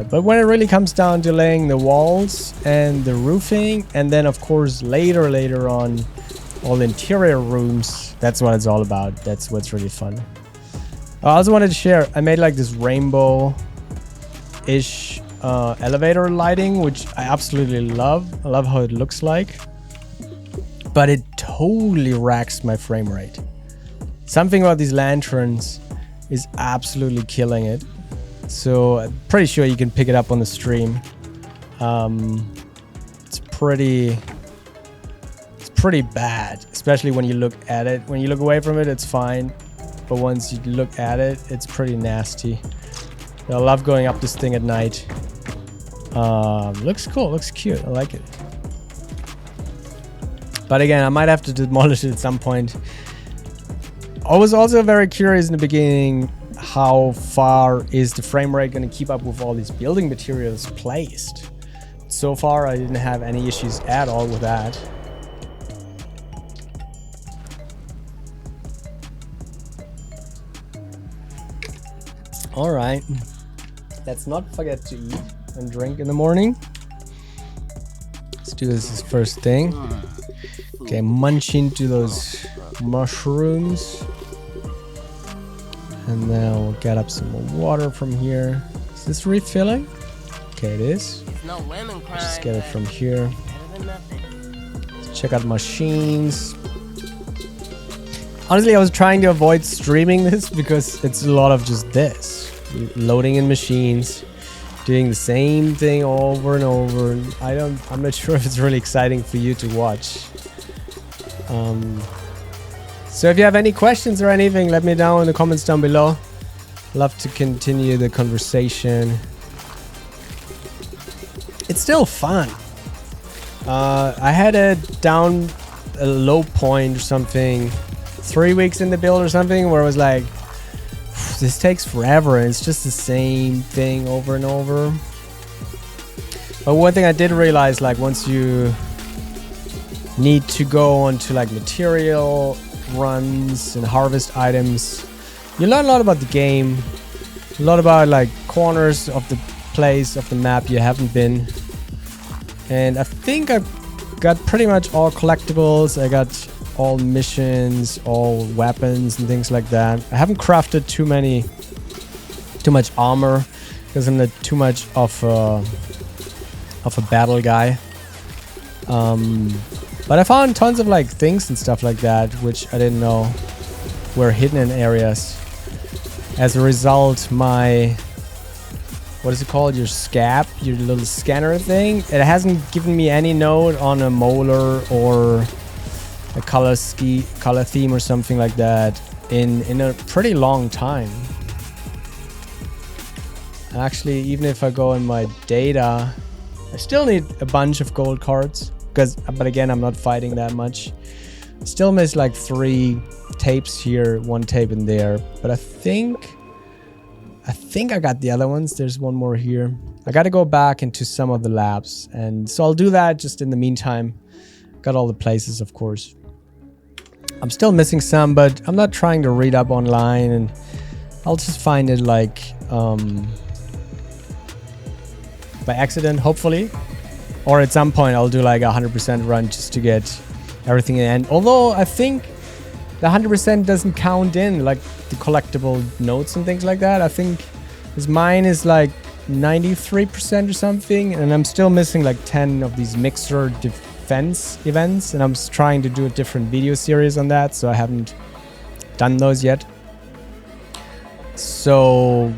but when it really comes down to laying the walls and the roofing, and then of course later on all the interior rooms, that's what it's all about. That's what's really fun. I also wanted to share, I made like this rainbow-ish elevator lighting, which I absolutely love. I love how it looks like. But it totally racks my frame rate. Something about these lanterns is absolutely killing it. So I'm pretty sure you can pick it up on the stream. It's pretty bad, especially when you look at it. When you look away from it, it's fine. But once you look at it, it's pretty nasty. I love going up this thing at night. Looks cool, looks cute, I like it. But again, I might have to demolish it at some point. I was also very curious in the beginning, how far is the frame rate going to keep up with all these building materials placed? So far, I didn't have any issues at all with that. All right. Let's not forget to eat and drink in the morning. Let's do this as first thing. Okay, munch into those mushrooms. And then we'll get up some more water from here. Is this refilling? Okay, it is. Just get it from here. Let's check out machines. Honestly, I was trying to avoid streaming this because it's a lot of just this. Loading in machines, doing the same thing over and over. And I'm not sure if it's really exciting for you to watch. So if you have any questions or anything, let me know in the comments down below. Love to continue the conversation. It's still fun. I had a low point or something 3 weeks in the build or something where I was like, this takes forever and it's just the same thing over and over. But one thing I did realize, like once you need to go onto like material runs and harvest items, you learn a lot about the game, a lot about like corners of the place of the map you haven't been. And I think I've got pretty much all collectibles. I got all missions, all weapons and things like that. I haven't crafted too much armor because I'm not too much of a battle guy. But I found tons of like things and stuff like that, which I didn't know were hidden in areas. As a result, my, what is it called? Your scab, your little scanner thing. It hasn't given me any note on a molar or a color theme or something like that in a pretty long time. Actually, even if I go in my data, I still need a bunch of gold cards. But again, I'm not fighting that much. Still miss like 3 tapes here, 1 tape in there. But I think I got the other ones. There's one more here. I got to go back into some of the labs, and so I'll do that just in the meantime. Got all the places, of course. I'm still missing some, but I'm not trying to read up online, and I'll just find it like by accident, hopefully. Or at some point I'll do like a 100% run just to get everything in. And although I think the 100% doesn't count in like the collectible notes and things like that. I think mine is like 93% or something, and I'm still missing like 10 of these mixer defense events, and I'm trying to do a different video series on that, so I haven't done those yet. So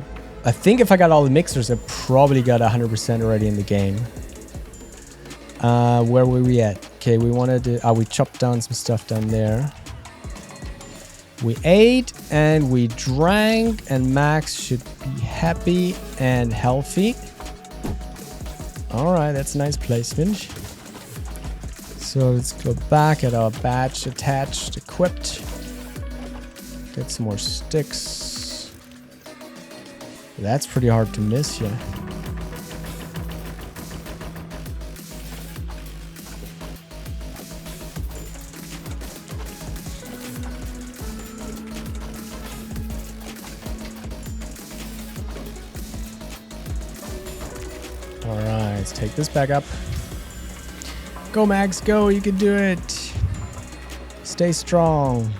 I think if I got all the mixers, I probably got 100% already in the game. Where were we at? Okay, we wanted to... we chopped down some stuff down there. We ate and we drank, and Max should be happy and healthy. Alright, that's a nice placement. So let's go back at our badge attached, equipped. Get some more sticks. That's pretty hard to miss, yeah. Alright, let's take this back up. Go, Max, go, you can do it. Stay strong.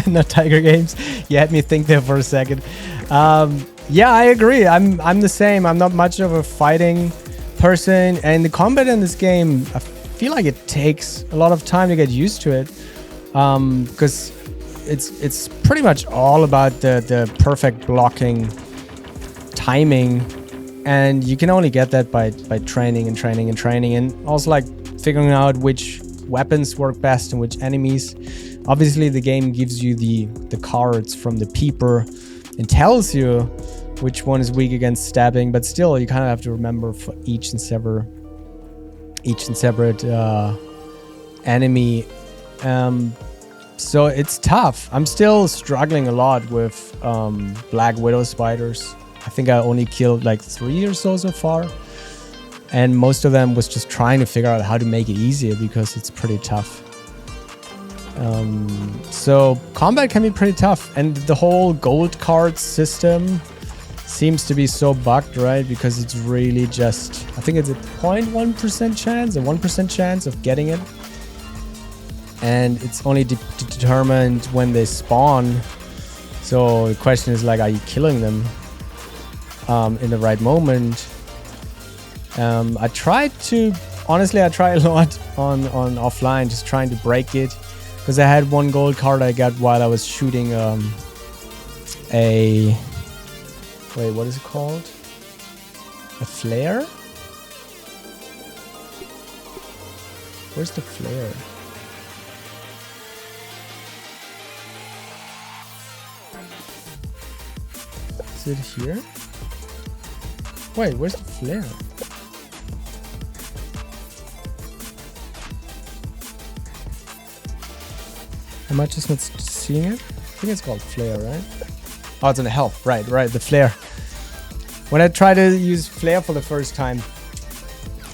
Not Tiger Games. You had me think there for a second. Yeah, I agree. I'm the same. I'm not much of a fighting person, and the combat in this game, I feel like it takes a lot of time to get used to it, because it's pretty much all about the perfect blocking timing, and you can only get that by training and training and training, and also like figuring out which weapons work best and which enemies. Obviously, the game gives you the cards from the peeper and tells you which one is weak against stabbing, but still, you kind of have to remember for each and separate enemy. So it's tough. I'm still struggling a lot with Black Widow spiders. I think I only killed like 3 or so far, and most of them was just trying to figure out how to make it easier because it's pretty tough. So combat can be pretty tough, and the whole gold card system seems to be so bugged, right? Because it's really just, I think it's a 0.1% chance, a 1% chance of getting it, and it's only determined when they spawn. So the question is like, are you killing them in the right moment? I tried a lot on offline, just trying to break it. Because I had one gold card I got while I was shooting wait, what is it called? A flare? Where's the flare? Is it here? Wait, where's the flare? Am I just not seeing it? I think it's called flare, right? Oh, it's in the health. Right, the flare. When I tried to use flare for the first time,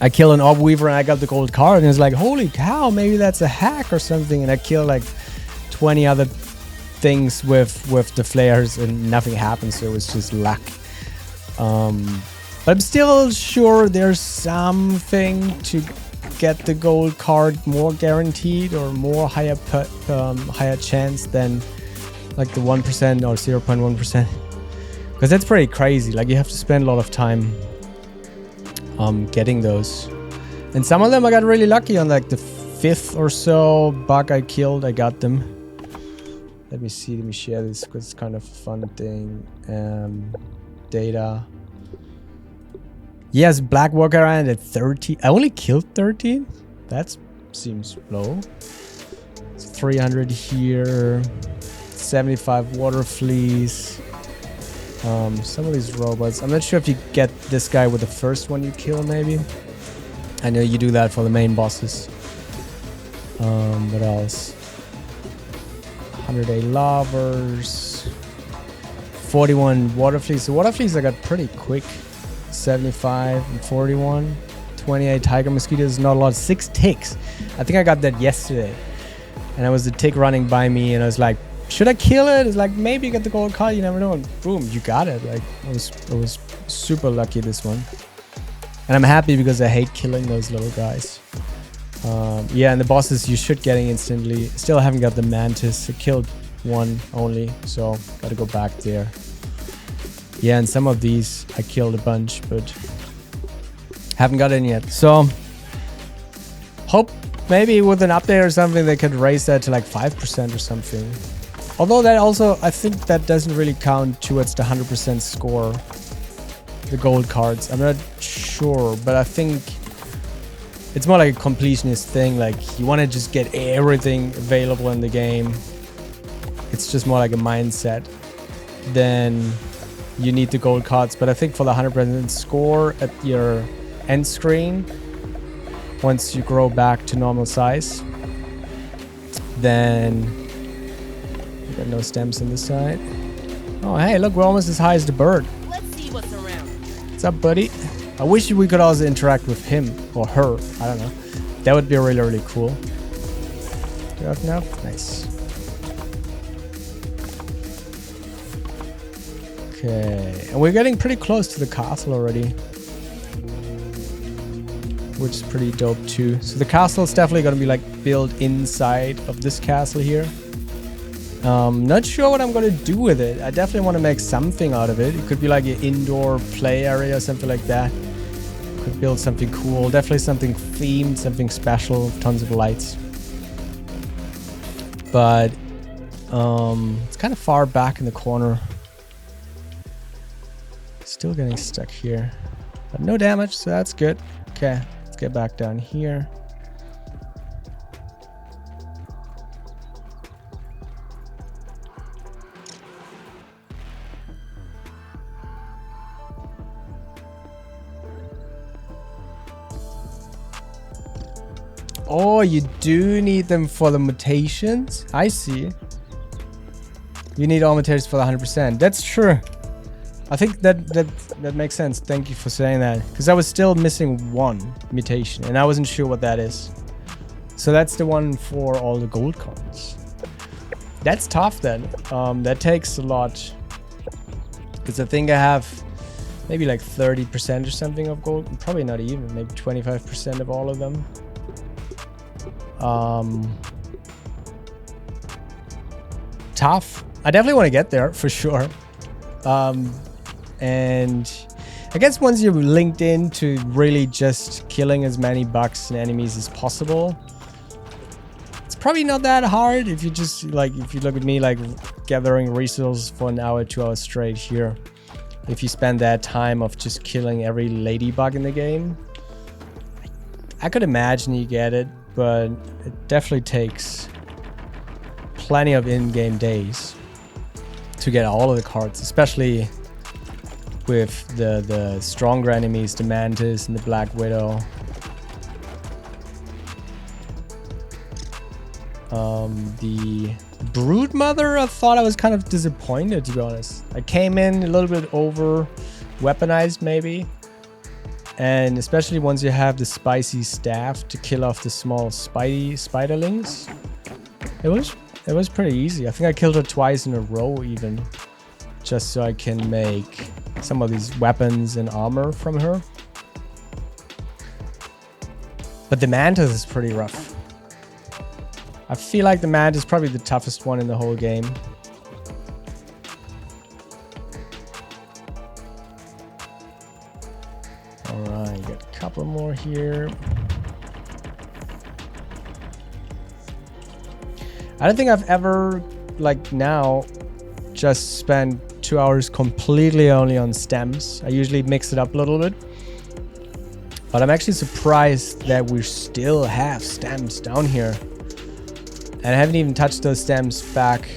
I killed an orb weaver and I got the gold card, and it's like, holy cow, maybe that's a hack or something. And I killed like 20 other things with the flares and nothing happened, so it was just luck. But I'm still sure there's something to get the gold card more guaranteed, or more higher chance than like the 1% or 0.1%, because that's pretty crazy. Like, you have to spend a lot of time getting those, and some of them I got really lucky on. Like the 5th or so bug I killed, I got them. Let me share this because it's kind of a fun thing. data. Yes, Black Walker Island at 13. I only killed 13? That seems low. 300 here. 75 water fleas. Some of these robots. I'm not sure if you get this guy with the first one you kill, maybe. I know you do that for the main bosses. What else? 100 lavers. 41 water fleas. The water fleas I got pretty quick. 75 and 41. 28 tiger mosquitoes. Not a lot. 6 ticks. I think I got that yesterday. And there was a tick running by me, and I was like, should I kill it? It's like, maybe you get the gold card, you never know. And boom, you got it. Like, I was super lucky this one. And I'm happy because I hate killing those little guys. Yeah, and the bosses you should getting instantly. Still haven't got the mantis. I killed one only, so gotta go back there. Yeah, and some of these I killed a bunch, but haven't got any yet. So hope maybe with an update or something they could raise that to like 5% or something. Although that also, I think that doesn't really count towards the 100% score. The gold cards. I'm not sure, but I think it's more like a completionist thing. Like, you want to just get everything available in the game. It's just more like a mindset. Then you need the gold cards. But I think for the 100% score at your end screen, once you grow back to normal size, then we got no stems on this side. Oh, hey, look, we're almost as high as the bird. Let's see what's around. What's up, buddy? I wish we could also interact with him or her. I don't know. That would be really, really cool. Do you have enough? Nice. Okay. And we're getting pretty close to the castle already, which is pretty dope too. So the castle is definitely going to be like built inside of this castle here. Not sure what I'm going to do with it. I definitely want to make something out of it. It could be like an indoor play area or something like that. Could build something cool. Definitely something themed, something special, tons of lights. But it's kind of far back in the corner. Still getting stuck here. But no damage, so that's good. Okay, let's get back down here. Oh, you do need them for the mutations? I see. You need all mutations for the 100%. That's true. I think that makes sense. Thank you for saying that. Because I was still missing one mutation, and I wasn't sure what that is. So that's the one for all the gold cards. That's tough then. That takes a lot. Because I think I have maybe like 30% or something of gold. Probably not even. Maybe 25% of all of them. Tough. I definitely want to get there for sure. And I guess once you're linked in to really just killing as many bugs and enemies as possible, it's probably not that hard. If you just like, if you look at me, like gathering resources for an hour, 2 hours straight here, if you spend that time of just killing every ladybug in the game, I could imagine you get it. But it definitely takes plenty of in-game days to get all of the cards, especially with the stronger enemies, the Mantis and the Black Widow. The Brood Mother, I thought I was kind of disappointed, to be honest. I came in a little bit over weaponized maybe. And especially once you have the spicy staff to kill off the small spiderlings, it was pretty easy. I think I killed her twice in a row even, just so I can make some of these weapons and armor from her. But the Mantis is pretty rough. I feel like the Mantis is probably the toughest one in the whole game. Alright, got a couple more here. I don't think I've ever, like now, just spent 2 hours completely only on stems. I usually mix it up a little bit. But I'm actually surprised that we still have stems down here. And I haven't even touched those stems back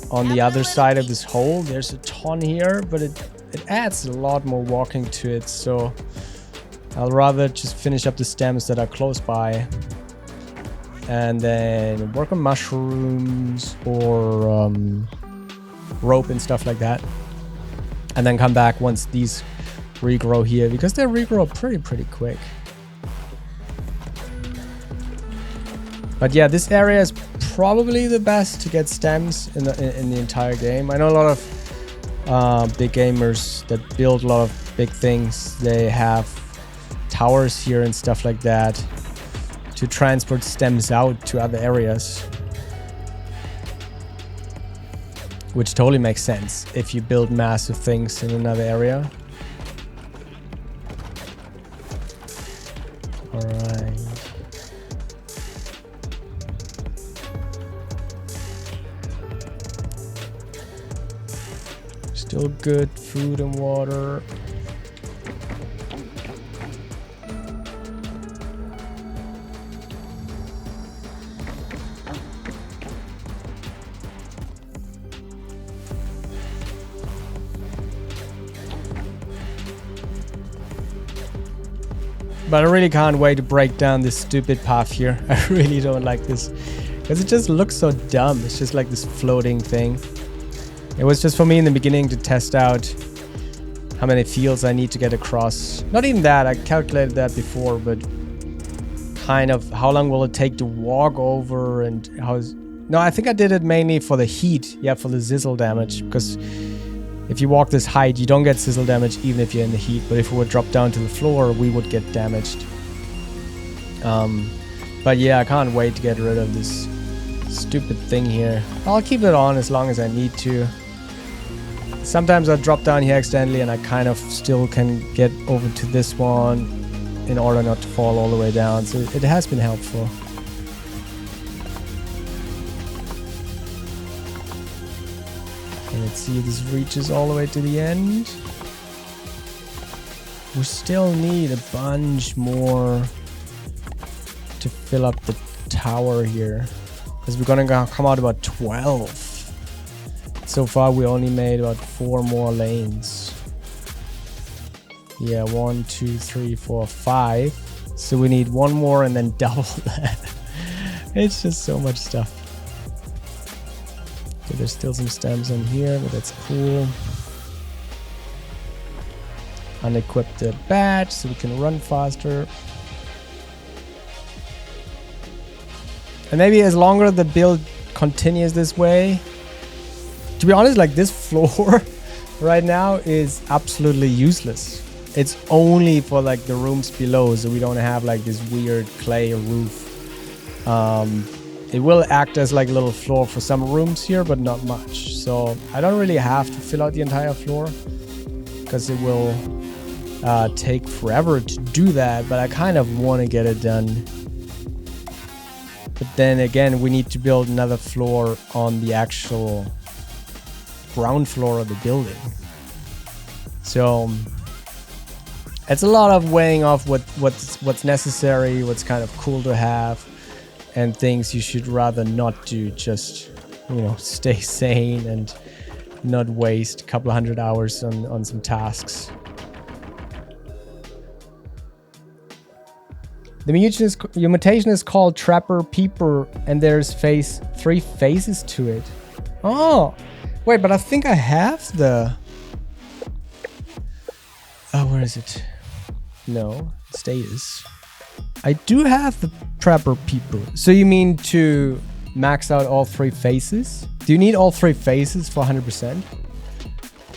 on the other side of this hole. There's a ton here, but it adds a lot more walking to it. So I'll rather just finish up the stems that are close by. And then work on mushrooms or rope and stuff like that. And then come back once these regrow here, because they regrow pretty quick. But yeah, this area is probably the best to get stems in the entire game. I know a lot of big gamers that build a lot of big things. They have towers here and stuff like that to transport stems out to other areas, which totally makes sense if you build massive things in another area. All right. Still good food and water. But I really can't wait to break down this stupid path here. I really don't like this, because it just looks so dumb. It's just like this floating thing. It was just for me in the beginning to test out how many fields I need to get across. Not even that, I calculated that before, but kind of how long will it take to walk over and no, I think I did it mainly for the heat. Yeah, for the sizzle damage, because if you walk this height, you don't get sizzle damage even if you're in the heat. But if we would drop down to the floor, we would get damaged. But yeah, I can't wait to get rid of this stupid thing here. I'll keep it on as long as I need to. Sometimes I drop down here accidentally and I kind of still can get over to this one in order not to fall all the way down. So it has been helpful. Let's see if this reaches all the way to the end. We still need a bunch more to fill up the tower here, because we're gonna come out about 12. So far we only made about 4 more lanes. Yeah, 1, 2, 3, 4, 5. So we need 1 more and then double that. It's just so much stuff. Okay, there's still some stems on here, but that's cool. Unequip the badge so we can run faster. And maybe as longer the build continues this way. To be honest, like this floor right now is absolutely useless. It's only for like the rooms below, so we don't have like this weird clay roof. It will act as like a little floor for some rooms here, but not much. So I don't really have to fill out the entire floor, because it will take forever to do that, but I kind of want to get it done. But then again, we need to build another floor on the actual ground floor of the building. So it's a lot of weighing off what's necessary, what's kind of cool to have, and things you should rather not do. Just, you know, stay sane and not waste a couple of 100 hours on some tasks. The mutation is called Trapper Peeper, and there's 3 phases to it. Oh, wait, but I think I have the... Oh, where is it? No, status. I do have the Trapper Peeper. So you mean to max out all 3 phases? Do you need all 3 phases for 100%?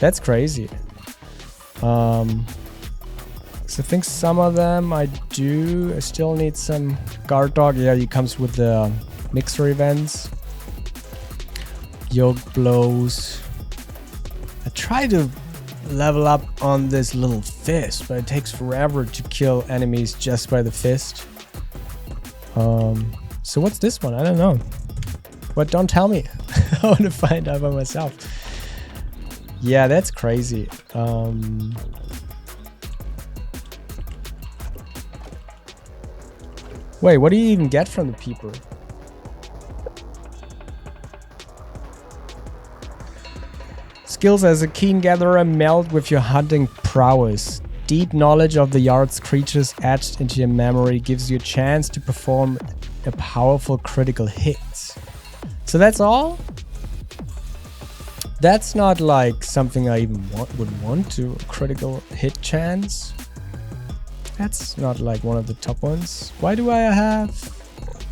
That's crazy. So I think some of them I do. I still need some guard dog. Yeah, it comes with the mixer events. Yoke blows. I try to level up on this little fist, but it takes forever to kill enemies just by the fist. So what's this one? I don't know. But don't tell me. I want to find out by myself. Yeah, that's crazy. Wait, what do you even get from the peeper? Skills as a keen gatherer meld with your hunting prowess. Deep knowledge of the yard's creatures etched into your memory gives you a chance to perform a powerful critical hit. So that's all? That's not like something I even would want to. Critical hit chance. That's not like one of the top ones. Why do I have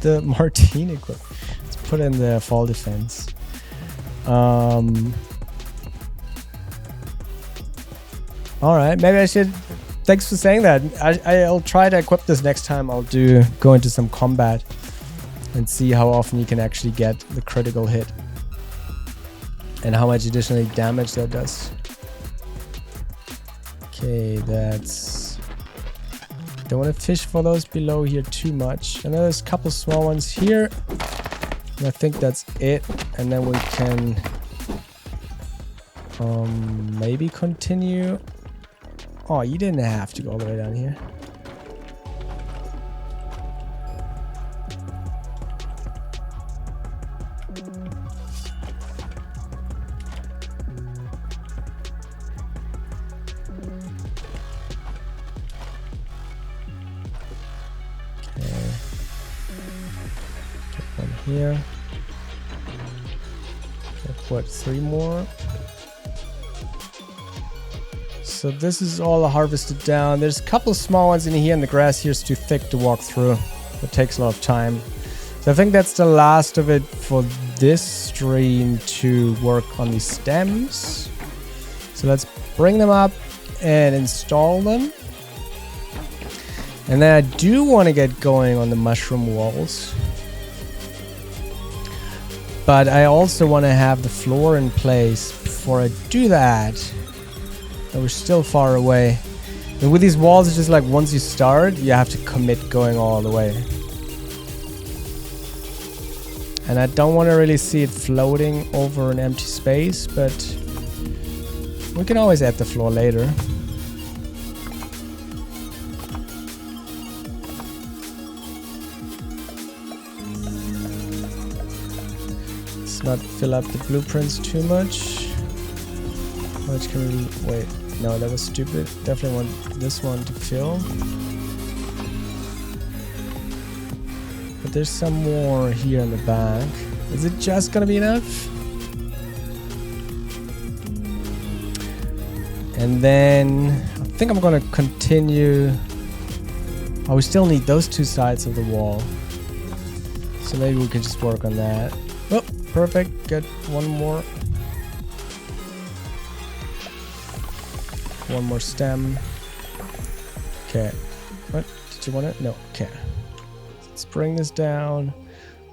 the Martine equipped? Let's put in the fall defense. Alright, maybe I should... Thanks for saying that. I'll try to equip this next time. I'll go into some combat and see how often you can actually get the critical hit. And how much additional damage that does. Okay, that's... Don't want to fish for those below here too much. I know there's a couple small ones here. And I think that's it. And then we can... maybe continue... Oh, you didn't have to go all the way down here. Okay. Get one here. Okay, what, 3 more? So this is all harvested down. There's a couple small ones in here, and the grass here is too thick to walk through. It takes a lot of time. So I think that's the last of it for this stream to work on these stems. So let's bring them up and install them. And then I do want to get going on the mushroom walls. But I also want to have the floor in place before I do that. And we're still far away. And with these walls, it's just like once you start, you have to commit going all the way. And I don't want to really see it floating over an empty space, but we can always add the floor later. Let's not fill up the blueprints too much. How much can we... Wait. No, that was stupid. Definitely want this one to fill. But there's some more here in the back. Is it just gonna be enough? And then I think I'm gonna continue. Oh, we still need those 2 sides of the wall. So maybe we can just work on that. Oh, perfect. Get one more. One more stem. Okay. What? Did you want it? No. Okay. Let's bring this down.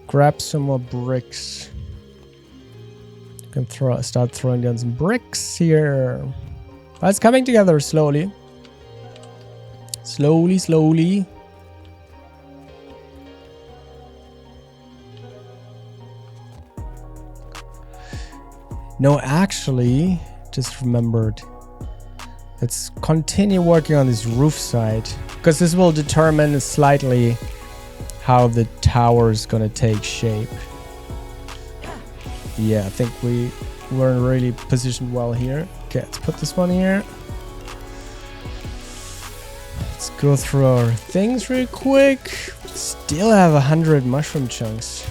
Grab some more bricks. You can start throwing down some bricks here. Oh, it's coming together slowly. Slowly, slowly. No, actually, just remembered. Let's continue working on this roof side, because this will determine slightly how the tower is gonna take shape. Yeah, I think we weren't really positioned well here. Okay, let's put this one here. Let's go through our things real quick. Still have 100 mushroom chunks.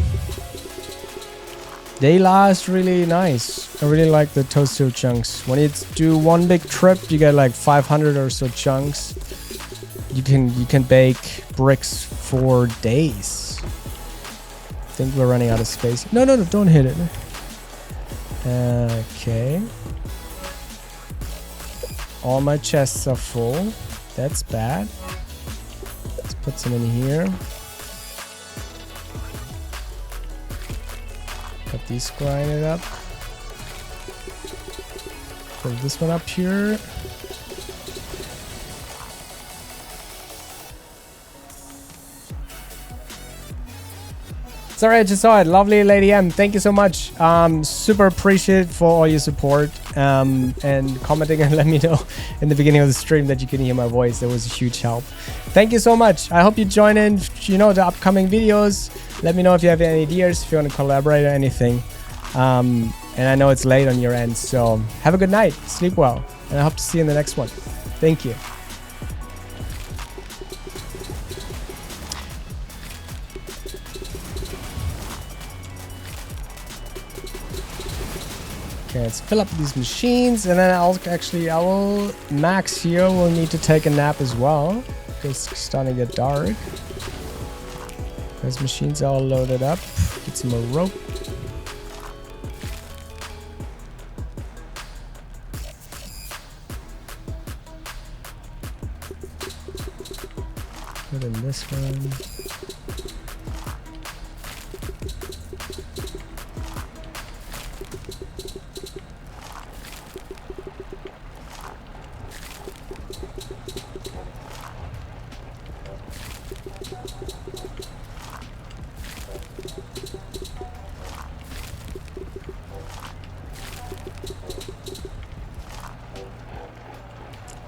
They last really nice. I really like the toadstool chunks. When you do one big trip, you get like 500 or so chunks. You can bake bricks for days. I think we're running out of space. No, don't hit it. Okay. All my chests are full. That's bad. Let's put some in here. Got these grinded up. Put this one up here. Sorry, I just saw it. Lovely Lady M. Thank you so much. Super appreciate for all your support and commenting, and let me know in the beginning of the stream that you can hear my voice. That was a huge help. Thank you so much. I hope you join in, you know, the upcoming videos. Let me know if you have any ideas, if you want to collaborate or anything. And I know it's late on your end, so have a good night. Sleep well. And I hope to see you in the next one. Thank you. Okay, let's fill up these machines, and then Max here will need to take a nap as well. It's starting to get dark. Those machines are all loaded up. Get some more rope. Put in this one.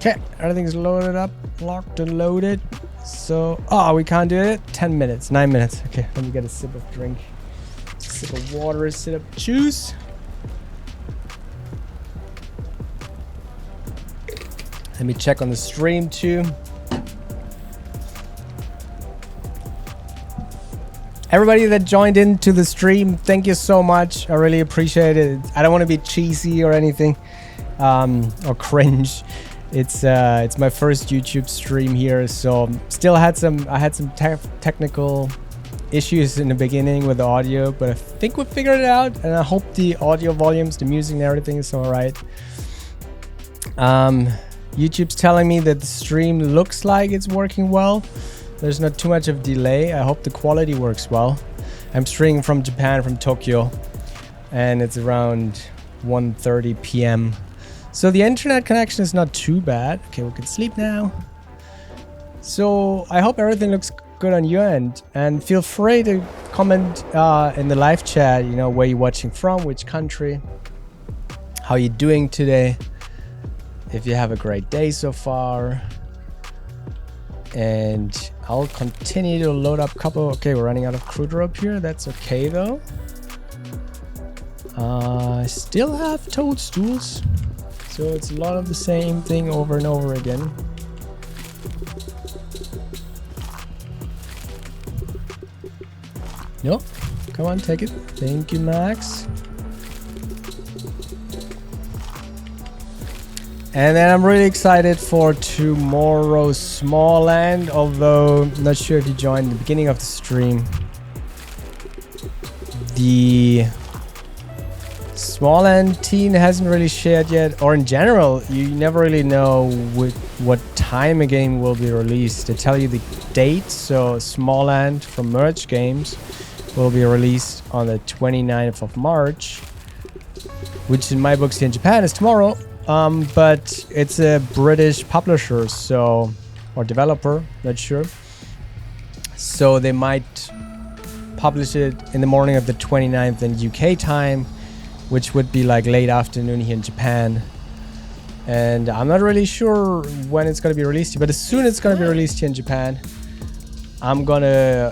Okay, everything's loaded up, locked and loaded. So, we can't do it. 10 minutes, 9 minutes. Okay, let me get a sip of drink. A sip of water, a sip of juice. Let me check on the stream too. Everybody that joined into the stream, thank you so much. I really appreciate it. I don't want to be cheesy or anything, or cringe. It's my first YouTube stream here, so I had some technical issues in the beginning with the audio, but I think we figured it out, and I hope the audio volumes, the music and everything is all right. YouTube's telling me that the stream looks like it's working well. There's not too much of delay. I hope the quality works well. I'm streaming from Japan, from Tokyo, and it's around 1:30 p.m. So the internet connection is not too bad. Okay, we can sleep now. So I hope everything looks good on your end, and feel free to comment in the live chat, you know, where you're watching from, which country, how you doing today, if you have a great day so far. And I'll continue to load up a couple. Okay, we're running out of crude rope here. That's okay though. I still have toadstools. So it's a lot of the same thing over and over again. Nope. Come on, take it. Thank you, Max. And then I'm really excited for tomorrow's Smallands, although I'm not sure if you joined the beginning of the stream. The Smallands team hasn't really shared yet, or in general, you never really know what time a game will be released. They tell you the date, so Smallands from Merge Games will be released on the 29th of March, which in my books here in Japan is tomorrow. But it's a British publisher, so, or developer, not sure. So they might publish it in the morning of the 29th in UK time, which would be like late afternoon here in Japan. And I'm not really sure when it's going to be released, but as soon as it's going to be released here in Japan, I'm going to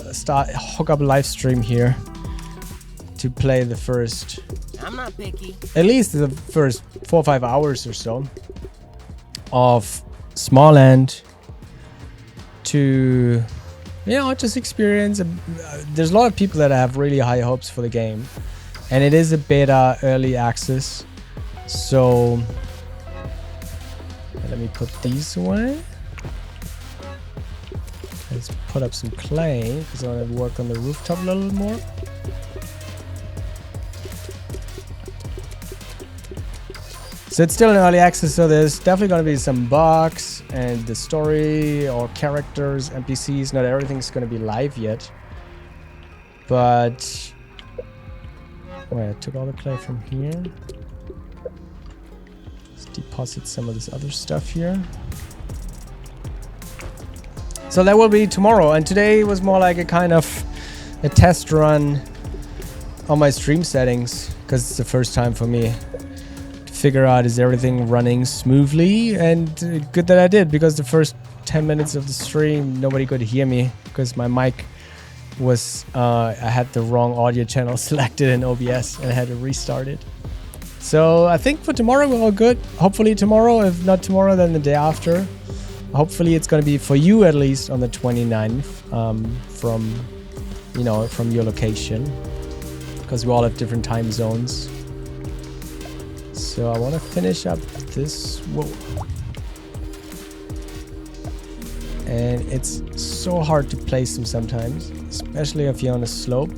hook up a live stream here to play the first, I'm not picky, at least the first 4 or 5 hours or so of Smallands to, you know, just experience. There's a lot of people that have really high hopes for the game, and it is a beta early access. So let me put these away. Let's put up some clay because I want to work on the rooftop a little more. So it's still in early access, so there's definitely going to be some bugs and the story or characters, NPCs, not everything's going to be live yet. But wait, I took all the clay from here. Let's deposit some of this other stuff here. So that will be tomorrow, and today was more like a kind of a test run on my stream settings because it's the first time for me to figure out is everything running smoothly, and good that I did, because the first 10 minutes of the stream nobody could hear me because my mic was I had the wrong audio channel selected in OBS and I had to restart it. So I think for tomorrow we're all good. Hopefully tomorrow, if not tomorrow then the day after. Hopefully it's going to be for you at least on the 29th from, you know, from your location, because we all have different time zones. So I want to finish up this. Whoa. And it's so hard to place them sometimes, especially if you're on a slope.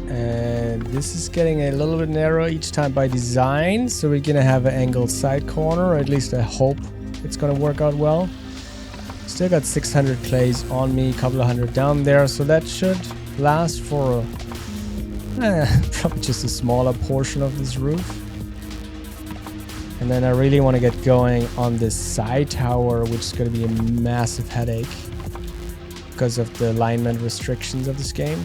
And this is getting a little bit narrow each time by design, so we're gonna have an angled side corner, or at least I hope it's gonna work out well. Still got 600 clays on me, a couple of hundred down there, so that should last for probably just a smaller portion of this roof. And then I really want to get going on this side tower, which is going to be a massive headache because of the alignment restrictions of this game.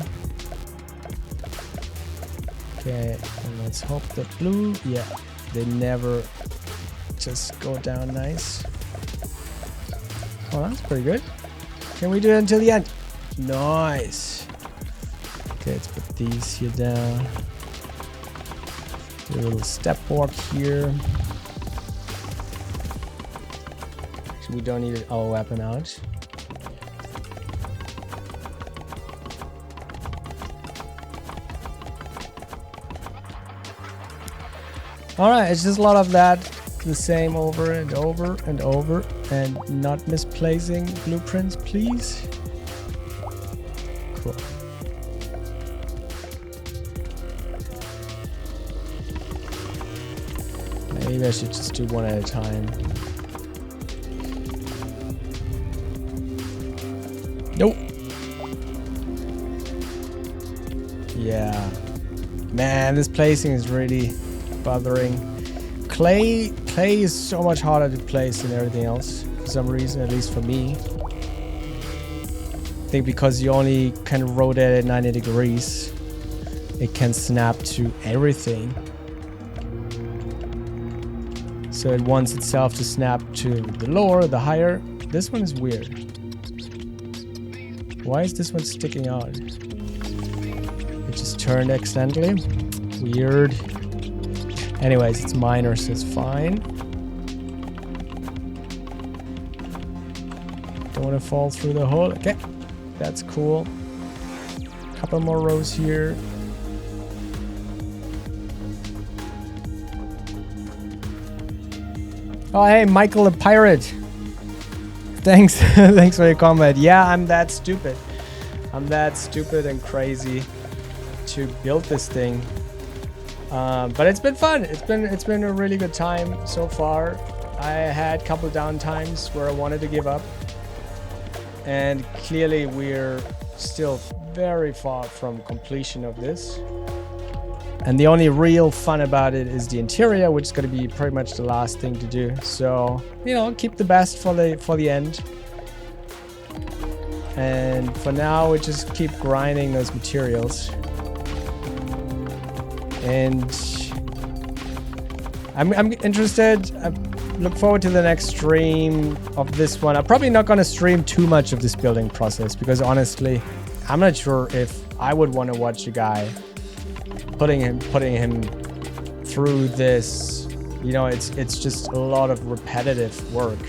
Okay, and let's hope the blue, yeah, they never just go down nice. Oh, that's pretty good. Can we do it until the end? Nice. Okay, let's put these here down. Do a little step walk here. Actually, we don't need our weapon out. Alright, it's just a lot of that. The same over and over and over. And not misplacing blueprints, please. Cool. Maybe I should just do one at a time. Nope. Yeah. Man, this placing is really bothering. Clay is so much harder to place than everything else for some reason, at least for me. I think because you only can rotate at 90 degrees, it can snap to everything. So it wants itself to snap to the lower, the higher. This one is weird. Why is this one sticking out? It just turned accidentally. Weird. Anyways, it's minor, so it's fine. Don't want to fall through the hole. Okay, that's cool. Couple more rows here. Oh, hey, Michael the Pirate. Thanks. Thanks for your comment. Yeah, I'm that stupid. I'm that stupid and crazy to build this thing. But it's been fun. It's been a really good time so far. I had a couple down times where I wanted to give up. And clearly we're still very far from completion of this. And the only real fun about it is the interior, which is going to be pretty much the last thing to do. So, you know, keep the best for the end. And for now, we just keep grinding those materials. And I'm interested. I look forward to the next stream of this one. I'm probably not going to stream too much of this building process because honestly, I'm not sure if I would want to watch a guy putting him through this. You know, it's just a lot of repetitive work.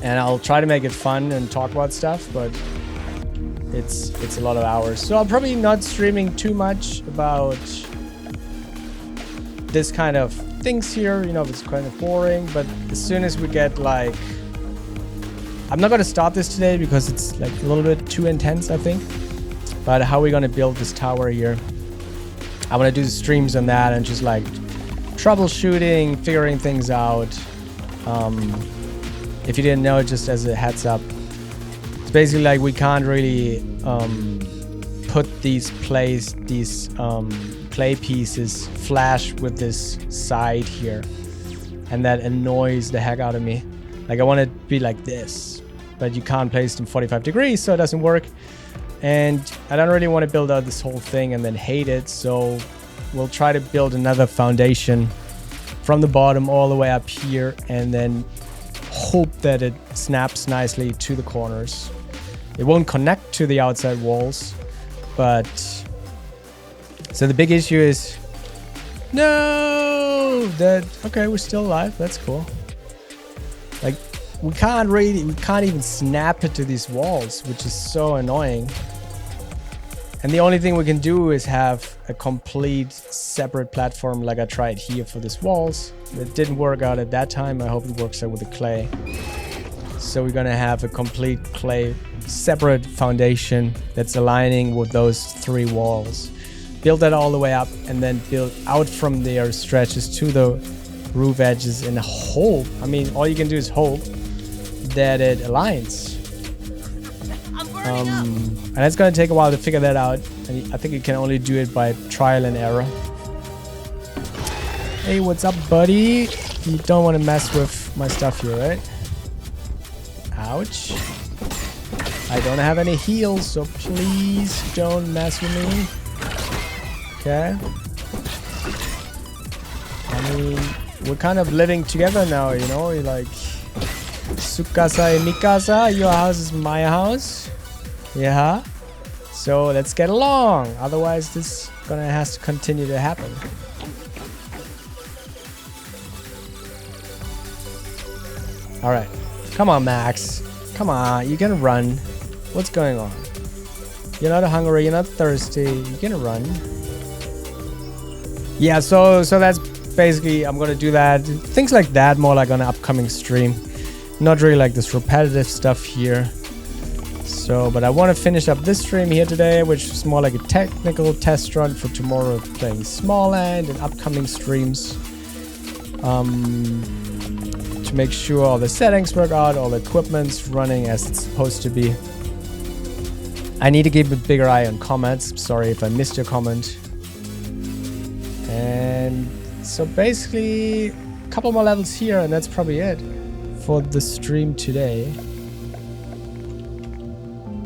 And I'll try to make it fun and talk about stuff, but it's a lot of hours. So I'm probably not streaming too much about this kind of things here. You know, it's kind of boring, but as soon as we get like... I'm not going to start this today because it's like a little bit too intense, I think. But how are we going to build this tower here? I want to do streams on that and just like troubleshooting, figuring things out. If you didn't know, just as a heads up, it's basically like we can't really put these clay pieces flash with this side here. and that annoys the heck out of me. Like I want it to be like this, but you can't place it in 45 degrees, so it doesn't work. And I don't really want to build out this whole thing and then hate it, so we'll try to build another foundation from the bottom all the way up here, and then hope that it snaps nicely to the corners. It won't connect to the outside walls, but so the big issue is okay, we're still alive. That's cool. Like we can't even snap it to these walls, which is so annoying. And the only thing we can do is have a complete separate platform like I tried here for these walls. It didn't work out at that time. I hope it works out with the clay. So we're gonna have a complete clay separate foundation that's aligning with those 3 walls. Build that all the way up and then build out from there stretches to the roof edges and hope. I mean, all you can do is hope that it aligns. And it's gonna take a while to figure that out. And I think you can only do it by trial and error. Hey, what's up, buddy? You don't want to mess with my stuff here, right? Ouch. I don't have any heals, so please don't mess with me. Okay. I mean, we're kind of living together now, you know? You're like, Sukasa and Mikasa, your house is my house. Yeah. So let's get along. Otherwise, this has to continue to happen. All right. Come on, Max. Come on. You can run. What's going on? You're not hungry. You're not thirsty. You can run. Yeah. So that's basically, I'm gonna do that. Things like that, more like on an upcoming stream. Not really like this repetitive stuff here. So, but I want to finish up this stream here today, which is more like a technical test run for tomorrow, playing Smallands and upcoming streams. To make sure all the settings work out, all the equipment's running as it's supposed to be. I need to keep a bigger eye on comments. Sorry if I missed your comment. And so basically a couple more levels here, and that's probably it for the stream today.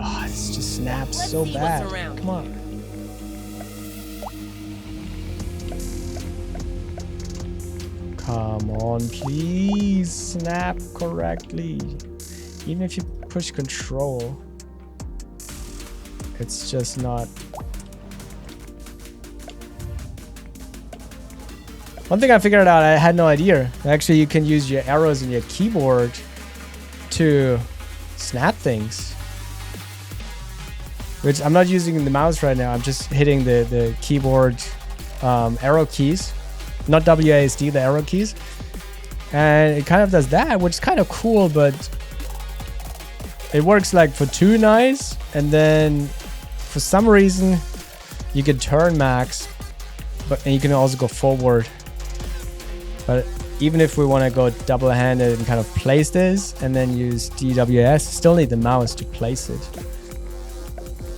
Oh, this just snaps so bad. Come on. Come on, please snap correctly. Even if you push control, it's just not. One thing I figured out, I had no idea. Actually, you can use your arrows in your keyboard to snap things. Which I'm not using in the mouse right now. I'm just hitting the keyboard arrow keys. Not WASD, the arrow keys. And it kind of does that, which is kind of cool, but it works like for 2 nice. And then for some reason, you can turn max, and you can also go forward. But even if we want to go double-handed and kind of place this and then use DWS, still need the mouse to place it.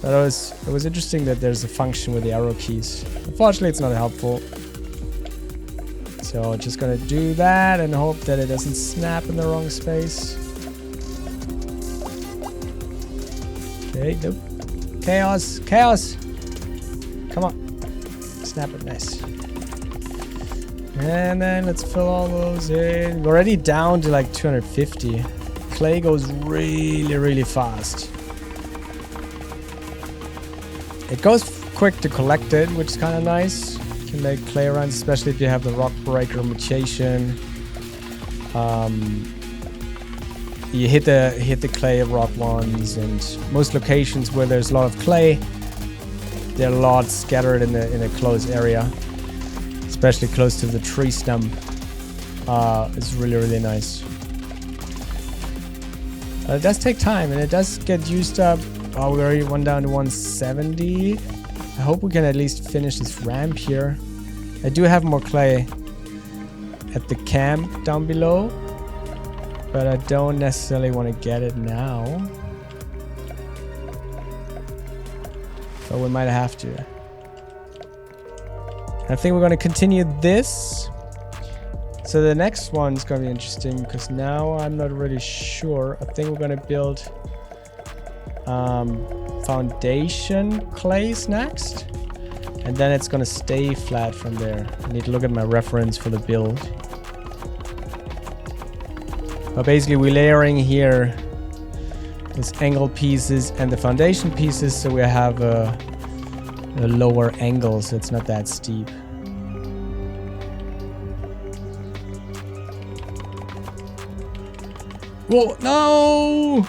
But it was interesting that there's a function with the arrow keys. Unfortunately, it's not helpful. So just gonna do that and hope that it doesn't snap in the wrong space. Okay, nope. Chaos, chaos. Come on, snap it, nice. And then let's fill all those in. We're already down to like 250. Clay goes really, really fast. It goes quick to collect it, which is kind of nice. You can make clay runs, especially if you have the rock breaker mutation. You hit the clay rock ones, and most locations where there's a lot of clay, they're a lot scattered in a closed area, especially close to the tree stump. It's really, really nice. It does take time, and it does get used up. Oh, we already went down to 170. I hope we can at least finish this ramp here. I do have more clay at the camp down below, but I don't necessarily want to get it now. But we might have to. I think we're going to continue this. So the next one's gonna be interesting because now I'm not really sure. I think we're gonna build foundation clays next, and then it's gonna stay flat from there. I need to look at my reference for the build. But basically we're layering here those angle pieces and the foundation pieces, so we have a lower angle, so it's not that steep. Whoa, no!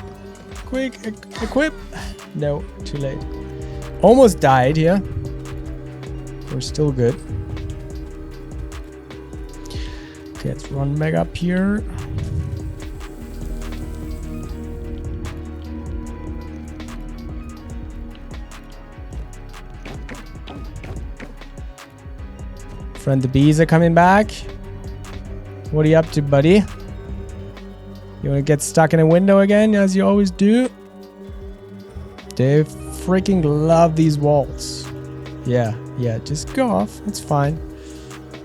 Quick, equip. No, too late. Almost died here. We're still good. Okay, let's run back up here. Friend, the bees are coming back. What are you up to, buddy? You want to get stuck in a window again, as you always do? They freaking love these walls. Yeah, just go off. It's fine.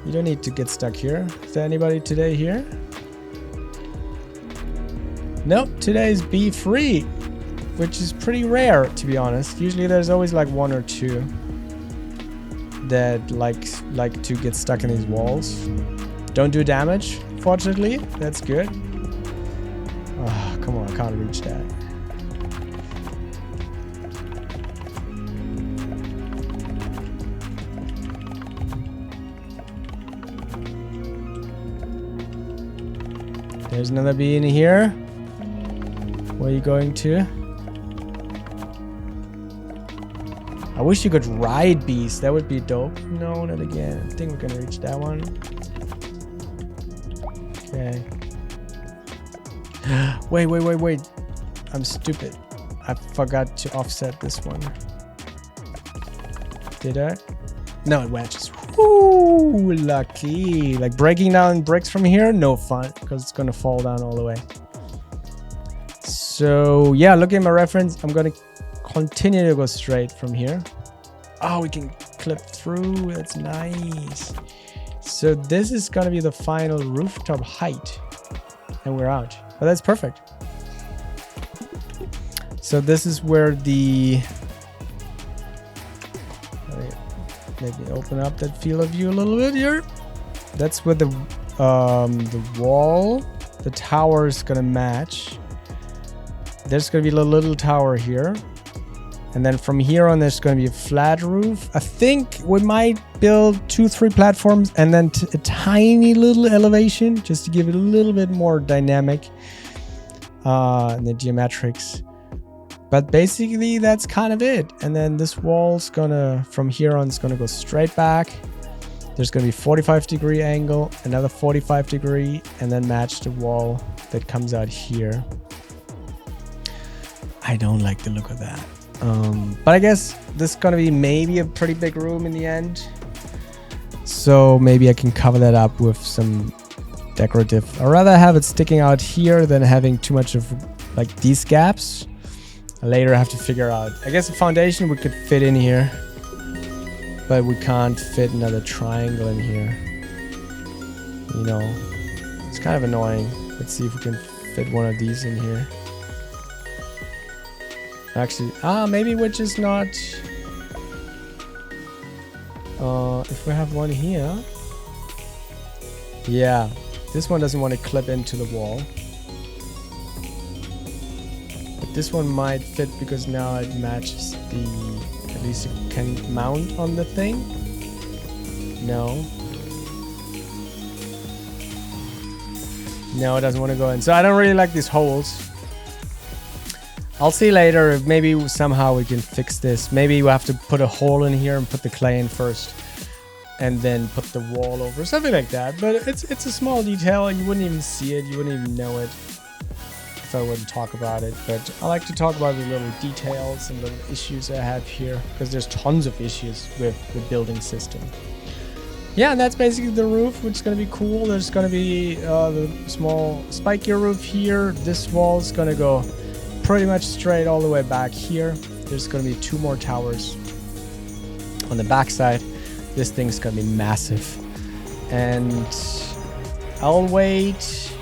You don't need to get stuck here. Is there anybody today here? Nope, today's bee free, which is pretty rare, to be honest. Usually there's always like one or two that like to get stuck in these walls. Don't do damage, fortunately. That's good. Oh, come on, I can't reach that. There's another bee in here. Where are you going to? I wish you could ride bees. That would be dope. No, not again. I think we're gonna reach that one. Okay. Wait. I'm stupid. I forgot to offset this one. Did I? No, it matches. Ooh, lucky. Like breaking down bricks from here, no fun, because it's gonna fall down all the way. So yeah, looking at my reference, I'm gonna continue to go straight from here. Oh, we can clip through. That's nice. So this is gonna be the final rooftop height, and we're out. But that's perfect. So this is where the... Let me open up that field of view a little bit here. That's where the wall, the tower is gonna match. There's gonna be a little tower here. And then from here on, there's gonna be a flat roof. I think we might build 2-3 platforms and then a tiny little elevation just to give it a little bit more dynamic in the geometrics. But basically that's kind of it. And then this wall's gonna, from here on, it's gonna go straight back. There's gonna be 45-degree angle, another 45-degree, and then match the wall that comes out here. I don't like the look of that. But I guess this is gonna be maybe a pretty big room in the end. So maybe I can cover that up with some decorative. I'd rather have it sticking out here than having too much of like these gaps. Later I have to figure out. I guess the foundation we could fit in here, but we can't fit another triangle in here. You know, it's kind of annoying. Let's see if we can fit one of these in here. Actually, maybe we're just not... if we have one here... Yeah, this one doesn't want to clip into the wall. But this one might fit because now it matches the... At least it can mount on the thing. No. No, it doesn't want to go in. So I don't really like these holes. I'll see later if maybe somehow we can fix this. Maybe we'll have to put a hole in here and put the clay in first. And then put the wall over. Something like that. But it's a small detail and you wouldn't even see it. You wouldn't even know it if I wouldn't talk about it. But I like to talk about the little details and little issues I have here. Because there's tons of issues with the building system. Yeah, and that's basically the roof, which is going to be cool. There's going to be the small spikier roof here. This wall is going to go pretty much straight all the way back here. There's going to be 2 more towers on the back side. This thing's going to be massive. And I'll wait.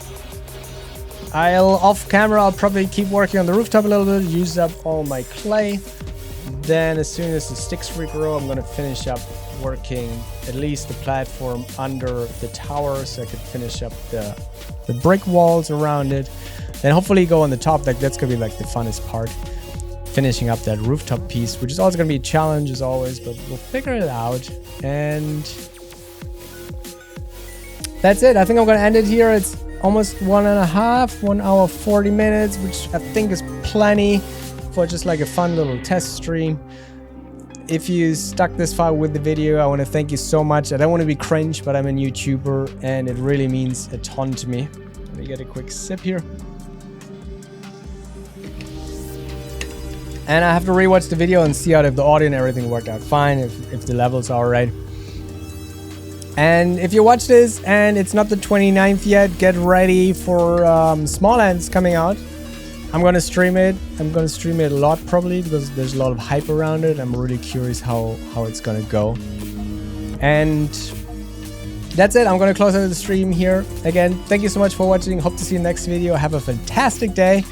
Off camera, I'll probably keep working on the rooftop a little bit, use up all my clay. Then as soon as the sticks regrow, I'm gonna finish up working at least the platform under the tower so I could finish up the brick walls around it. Then hopefully go on the top, that's gonna be like the funnest part. Finishing up that rooftop piece, which is also gonna be a challenge as always, but we'll figure it out. And that's it. I think I'm gonna end it here. It's almost 1 hour 40 minutes, which I think is plenty for just like a fun little test stream. If you stuck this far with the video, I want to thank you so much. I don't want to be cringe, but I'm a YouTuber and it really means a ton to me. Let me get a quick sip here. And I have to rewatch the video and see out if the audio and everything worked out fine, if the levels are alright. And if you watch this and it's not the 29th yet, get ready for Smallands coming out. I'm gonna stream it. I'm gonna stream it a lot probably because there's a lot of hype around it. I'm really curious how it's gonna go. And that's it. I'm gonna close out the stream here. Again, thank you so much for watching. Hope to see you in the next video. Have a fantastic day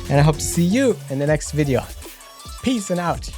and I hope to see you in the next video. Peace and out.